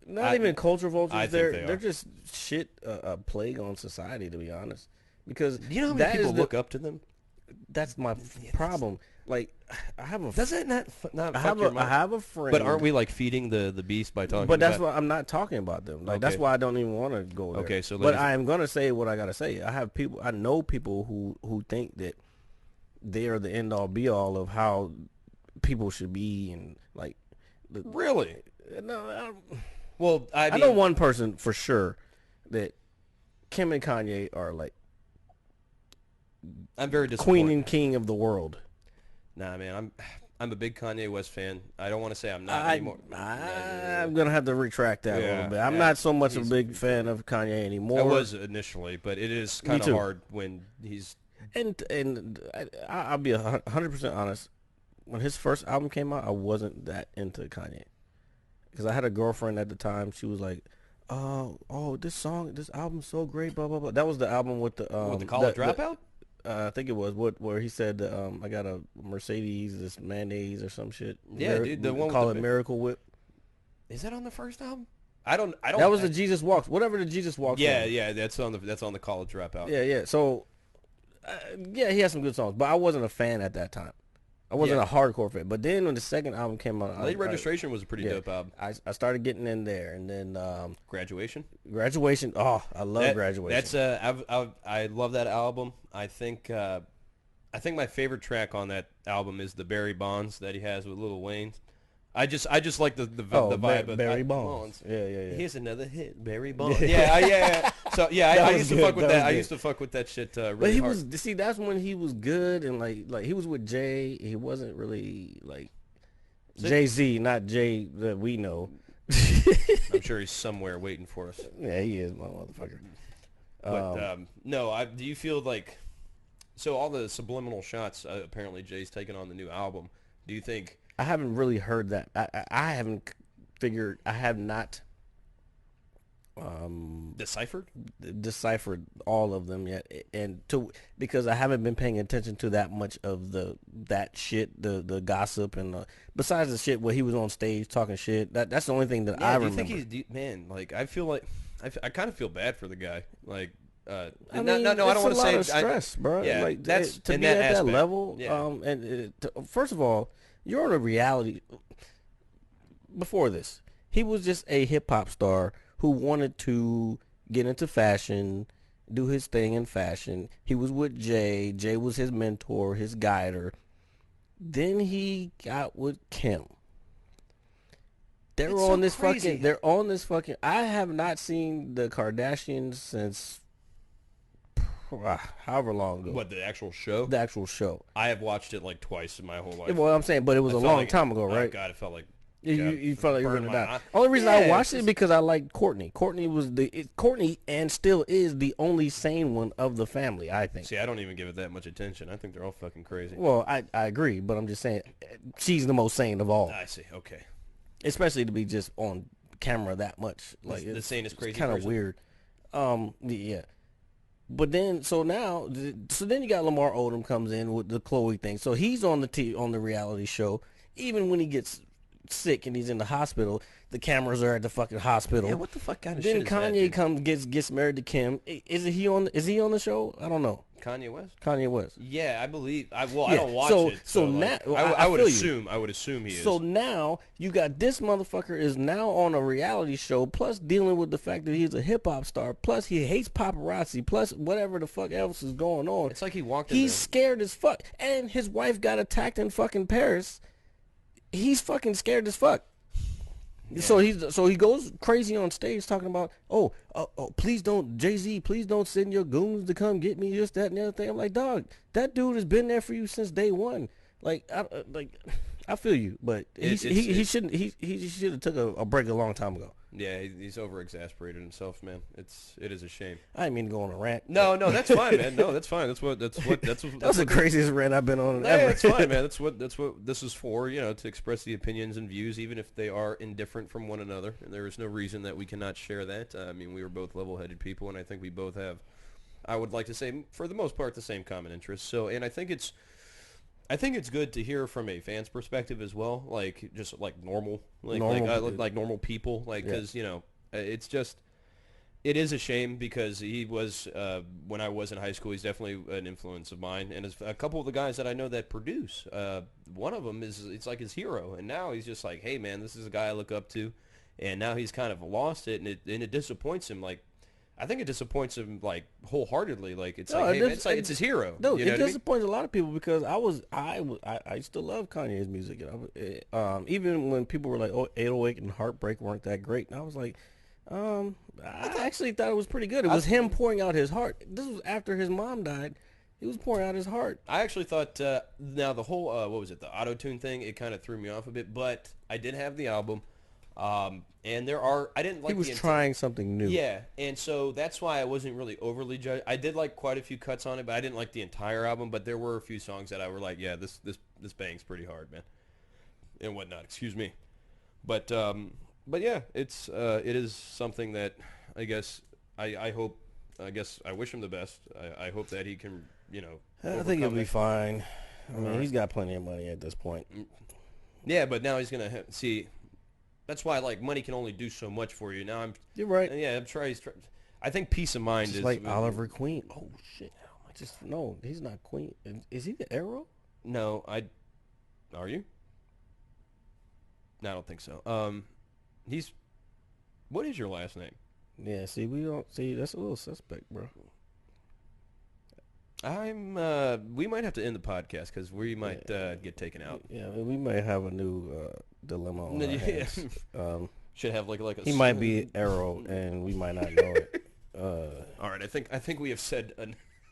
[SPEAKER 4] Not even culture vultures.
[SPEAKER 5] I think they are.
[SPEAKER 4] They're just shit a plague on society, to be honest. Because
[SPEAKER 5] You know how many people look up to them?
[SPEAKER 4] That's my problem. Like, I have a
[SPEAKER 5] Does it not
[SPEAKER 4] I
[SPEAKER 5] fuck your mind?
[SPEAKER 4] have a friend.
[SPEAKER 5] But aren't we like feeding the beast by talking?
[SPEAKER 4] But that's
[SPEAKER 5] about...
[SPEAKER 4] why I'm not talking about them. Like that's
[SPEAKER 5] Okay.
[SPEAKER 4] why I don't even want to go there.
[SPEAKER 5] Okay, so
[SPEAKER 4] but
[SPEAKER 5] ladies-
[SPEAKER 4] I am gonna say what I gotta say. I know people who think that they are the end all be all of how people should be and like.
[SPEAKER 5] Really?
[SPEAKER 4] No,
[SPEAKER 5] Well, I mean,
[SPEAKER 4] I know one person for sure that Kim and Kanye are like
[SPEAKER 5] I'm very disappointed.
[SPEAKER 4] queen and king of the world.
[SPEAKER 5] Nah, man, I'm a big Kanye West fan. I don't want to say I'm not anymore.
[SPEAKER 4] I'm gonna have to retract that a
[SPEAKER 5] Yeah,
[SPEAKER 4] little bit. I'm
[SPEAKER 5] yeah.
[SPEAKER 4] not so much a big fan of Kanye anymore.
[SPEAKER 5] I was initially, but it is kind of
[SPEAKER 4] too.
[SPEAKER 5] hard when he's.
[SPEAKER 4] And I'll be 100% honest. When his first album came out, I wasn't that into Kanye because I had a girlfriend at the time. She was like, "Oh, this album's so great." Blah blah blah. That was the album with the
[SPEAKER 5] College Dropout.
[SPEAKER 4] I think it was where he said I got a Mercedes, this mayonnaise or some shit.
[SPEAKER 5] Yeah, dude, the one with
[SPEAKER 4] call
[SPEAKER 5] the
[SPEAKER 4] it Miracle Whip.
[SPEAKER 5] Is that on the first album? I don't.
[SPEAKER 4] That was the Jesus Walks, whatever the Jesus Walks.
[SPEAKER 5] Yeah,
[SPEAKER 4] was.
[SPEAKER 5] yeah, that's on the College Dropout.
[SPEAKER 4] Yeah. So, yeah, he had some good songs, but I wasn't a fan at that time. I wasn't a hardcore fan. But then when the second album came out,
[SPEAKER 5] Late Registration was a pretty dope album.
[SPEAKER 4] I started getting in there, and then
[SPEAKER 5] Graduation.
[SPEAKER 4] Oh, I love Graduation.
[SPEAKER 5] That's I love that album. I think my favorite track on that album is the Barry Bonds that he has with Lil Wayne. I just like the vibe of
[SPEAKER 4] Barry Bonds. Yeah.
[SPEAKER 5] Here's another hit, Barry Bonds. yeah. So yeah, I used to fuck with that. I used to fuck with that shit really
[SPEAKER 4] but he
[SPEAKER 5] hard.
[SPEAKER 4] was that's when he was good and like he was with Jay. He wasn't really like Jay-Z, not Jay that we know.
[SPEAKER 5] I'm sure he's somewhere waiting for us.
[SPEAKER 4] Yeah, he is, my motherfucker.
[SPEAKER 5] But no, do you feel like so all the subliminal shots apparently Jay's taking on the new album? Do you think?
[SPEAKER 4] I haven't really heard that. I haven't figured. I have not deciphered all of them yet, and because I haven't been paying attention to that much of that shit, the gossip, and besides the shit where he was on stage talking shit. That's the only thing that I remember.
[SPEAKER 5] Do you think man? Like I feel like I kind of feel bad for the guy. Like
[SPEAKER 4] I
[SPEAKER 5] mean,
[SPEAKER 4] mean,
[SPEAKER 5] no, I don't want to say
[SPEAKER 4] stress, bro.
[SPEAKER 5] Yeah,
[SPEAKER 4] like,
[SPEAKER 5] that's
[SPEAKER 4] to
[SPEAKER 5] in
[SPEAKER 4] be
[SPEAKER 5] that
[SPEAKER 4] at
[SPEAKER 5] aspect.
[SPEAKER 4] that level.
[SPEAKER 5] Yeah.
[SPEAKER 4] First of all, you're on a reality. Before this, he was just a hip hop star who wanted to get into fashion, do his thing in fashion. He was with Jay. Jay was his mentor, his guider. Then he got with Kim. They're
[SPEAKER 5] It's
[SPEAKER 4] on
[SPEAKER 5] so
[SPEAKER 4] this
[SPEAKER 5] crazy.
[SPEAKER 4] fucking. They're on this fucking. I have not seen the Kardashians since however long ago.
[SPEAKER 5] What, the actual show?
[SPEAKER 4] The actual show.
[SPEAKER 5] I have watched it like twice in my whole life.
[SPEAKER 4] Well, I'm saying, but it was
[SPEAKER 5] I
[SPEAKER 4] a
[SPEAKER 5] felt
[SPEAKER 4] long
[SPEAKER 5] like-
[SPEAKER 4] time ago,
[SPEAKER 5] Oh
[SPEAKER 4] right?
[SPEAKER 5] God, it felt like
[SPEAKER 4] You felt like you were
[SPEAKER 5] burned
[SPEAKER 4] gonna
[SPEAKER 5] my
[SPEAKER 4] die.
[SPEAKER 5] eye.
[SPEAKER 4] Only reason I
[SPEAKER 5] Yeah,
[SPEAKER 4] watched
[SPEAKER 5] it's
[SPEAKER 4] it because I liked Courtney. Courtney was Courtney and still is the only sane one of the family, I think.
[SPEAKER 5] See, I don't even give it that much attention. I think they're all fucking crazy.
[SPEAKER 4] Well, I agree, but I'm just saying she's the most sane of all,
[SPEAKER 5] I see. Okay.
[SPEAKER 4] especially to be just on camera that much. Like
[SPEAKER 5] The sanest crazy
[SPEAKER 4] kind of
[SPEAKER 5] person.
[SPEAKER 4] weird. Yeah. But then, so then you got Lamar Odom comes in with the Chloe thing. So he's on the reality show. Even when he gets sick and he's in the hospital, the cameras are at the fucking hospital.
[SPEAKER 5] Yeah, what the fuck kind of
[SPEAKER 4] Then
[SPEAKER 5] shit is that,
[SPEAKER 4] Kanye
[SPEAKER 5] dude?
[SPEAKER 4] comes gets married to Kim. Is he on the show? I don't know.
[SPEAKER 5] Kanye West?
[SPEAKER 4] Kanye West.
[SPEAKER 5] Yeah, I believe. I
[SPEAKER 4] Yeah,
[SPEAKER 5] don't watch
[SPEAKER 4] so-
[SPEAKER 5] it.
[SPEAKER 4] so
[SPEAKER 5] like,
[SPEAKER 4] now-
[SPEAKER 5] I
[SPEAKER 4] I
[SPEAKER 5] would
[SPEAKER 4] feel you.
[SPEAKER 5] assume. I would assume he is.
[SPEAKER 4] So now you got this motherfucker is now on a reality show, plus dealing with the fact that he's a hip hop star, plus he hates paparazzi, plus whatever the fuck else is going on.
[SPEAKER 5] It's like he walked in
[SPEAKER 4] He's
[SPEAKER 5] there.
[SPEAKER 4] scared as fuck, and his wife got attacked in fucking Paris. He's fucking scared as fuck. So he goes crazy on stage talking about please don't Jay-Z, please don't send your goons to come get me, this, that, and the other thing. I'm like, dog, that dude has been there for you since day one. I feel you, but he should have took a break a long time ago.
[SPEAKER 5] Yeah, he's over exasperated himself, man. It is a shame.
[SPEAKER 4] I didn't mean to go on a rant.
[SPEAKER 5] No, that's fine, man. No, that's fine. That's what.
[SPEAKER 4] That was the craziest rant I've been on
[SPEAKER 5] Yeah,
[SPEAKER 4] ever.
[SPEAKER 5] that's fine, man. That's what this is for. To express the opinions and views, even if they are indifferent from one another. And there is no reason that we cannot share that. I mean, we were both level-headed people, and I think we both have, I would like to say, for the most part, the same common interests. So, and I think it's good to hear from a fan's perspective as well, like just like normal people, because it's just. It is a shame because he was, when I was in high school, he's definitely an influence of mine. And a couple of the guys that I know that produce, one of them it's like his hero. And now he's just like, hey, man, this is a guy I look up to. And now he's kind of lost it, and it disappoints him. Like, I think it disappoints him, like, wholeheartedly. Like, it's like, hey, man, it's his hero.
[SPEAKER 4] No,
[SPEAKER 5] You know
[SPEAKER 4] it
[SPEAKER 5] what I mean?
[SPEAKER 4] disappoints a lot of people because I used to love Kanye's music. Even when people were like, 808 and Heartbreak weren't that great. And I was like, I actually thought it was pretty good. It was him pouring out his heart. This was after his mom died. He was pouring out his heart.
[SPEAKER 5] I actually thought, now the whole, what was it, the auto-tune thing, it kind of threw me off a bit. But I did have the album. And I didn't like
[SPEAKER 4] He was trying something new.
[SPEAKER 5] Yeah, and so that's why I wasn't really overly judged. I did like quite a few cuts on it, but I didn't like the entire album. But there were a few songs that I were like, yeah, this bangs pretty hard, man, and whatnot. Excuse me, but yeah, it is something that I guess I hope. I guess I wish him the best. I hope that he can,
[SPEAKER 4] I think he'll
[SPEAKER 5] overcome
[SPEAKER 4] be
[SPEAKER 5] it.
[SPEAKER 4] fine. I mean, he's got plenty of money at this point.
[SPEAKER 5] Yeah, but now he's gonna see. That's why, like, money can only do so much for you. Now
[SPEAKER 4] You're right.
[SPEAKER 5] Yeah, I think peace of mind
[SPEAKER 4] Just
[SPEAKER 5] is
[SPEAKER 4] like Oliver Queen. Oh shit! No, he's not Queen. Is he the Arrow?
[SPEAKER 5] No, are you? No, I don't think so. What is your last name?
[SPEAKER 4] Yeah. See, that's a little suspect, bro.
[SPEAKER 5] We might have to end the podcast because we might get taken out.
[SPEAKER 4] Yeah, we might have a new dilemma on our
[SPEAKER 5] Yeah.
[SPEAKER 4] hands.
[SPEAKER 5] Should have like a.
[SPEAKER 4] He might be Arrow, and we might not know it.
[SPEAKER 5] All right, I think we have said.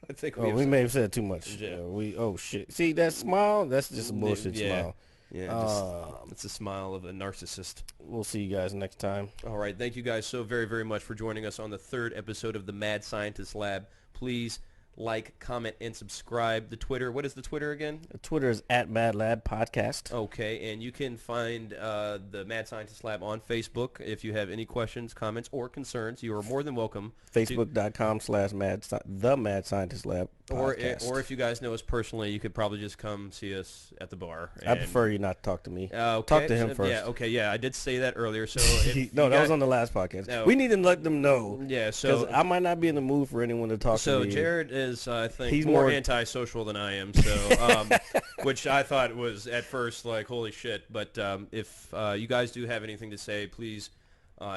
[SPEAKER 5] I think
[SPEAKER 4] We may have said too much.
[SPEAKER 5] Yeah.
[SPEAKER 4] Oh shit! See that smile? That's just a bullshit
[SPEAKER 5] Yeah.
[SPEAKER 4] smile.
[SPEAKER 5] Yeah, it's a smile of a narcissist.
[SPEAKER 4] We'll see you guys next time.
[SPEAKER 5] All right, thank you guys so very, very much for joining us on the 3rd episode of the Mad Scientist Lab. Please like, comment, and subscribe. The Twitter, what is the Twitter again?
[SPEAKER 4] Twitter is @MadLabPodcast.
[SPEAKER 5] Okay, and you can find the Mad Scientist Lab on Facebook. If you have any questions, comments, or concerns, you are more than welcome.
[SPEAKER 4] Facebook.com/the Mad Scientist Lab podcast.
[SPEAKER 5] Or if you guys know us personally, you could probably just come see us at the bar.
[SPEAKER 4] I prefer you not to talk to me.
[SPEAKER 5] Okay,
[SPEAKER 4] Talk to him first.
[SPEAKER 5] Yeah, okay, I did say that earlier. So
[SPEAKER 4] No, that was on the last podcast.
[SPEAKER 5] No.
[SPEAKER 4] We need to let them know.
[SPEAKER 5] Yeah,
[SPEAKER 4] Because
[SPEAKER 5] so
[SPEAKER 4] I might not be in the mood for anyone to talk to
[SPEAKER 5] So
[SPEAKER 4] me.
[SPEAKER 5] Jared is, I think,
[SPEAKER 4] He's
[SPEAKER 5] more
[SPEAKER 4] more-
[SPEAKER 5] antisocial than I am. So, which I thought was at first like, holy shit. But if you guys do have anything to say, please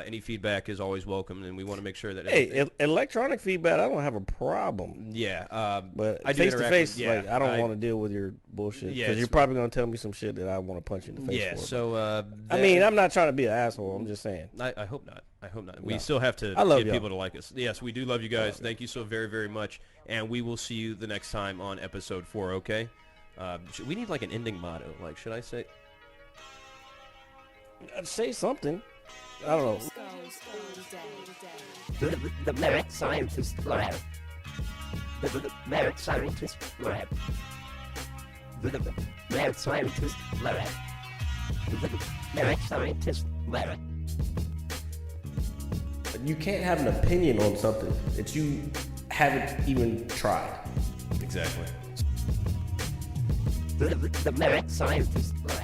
[SPEAKER 5] Any feedback is always welcome, and we want to make sure that.
[SPEAKER 4] Hey, electronic feedback, I don't have a problem.
[SPEAKER 5] Yeah,
[SPEAKER 4] But
[SPEAKER 5] I do
[SPEAKER 4] face to
[SPEAKER 5] interact
[SPEAKER 4] face,
[SPEAKER 5] with- yeah,
[SPEAKER 4] like I don't want to deal with your bullshit
[SPEAKER 5] Yeah,
[SPEAKER 4] because you're
[SPEAKER 5] it's-
[SPEAKER 4] probably gonna tell me some shit that I want to punch you in the face
[SPEAKER 5] Yeah,
[SPEAKER 4] for.
[SPEAKER 5] so
[SPEAKER 4] I mean, I'm not trying to be an asshole. I'm just saying.
[SPEAKER 5] I hope not. I hope not. We
[SPEAKER 4] No.
[SPEAKER 5] still have to
[SPEAKER 4] I love
[SPEAKER 5] get
[SPEAKER 4] y'all.
[SPEAKER 5] people to like us. Yes, we do love you guys. Thank you so very, very much. And we will see you the next time on episode 4, okay? We need like an ending motto. Like, should I say?
[SPEAKER 4] Say something. I don't know.
[SPEAKER 2] Skulls all day.
[SPEAKER 3] The merit scientist lab. The merit scientist lab. The merit scientist lab. The merit scientist lab.
[SPEAKER 4] You can't have an opinion on something that you haven't even tried.
[SPEAKER 5] Exactly.
[SPEAKER 3] The merit scientist lab.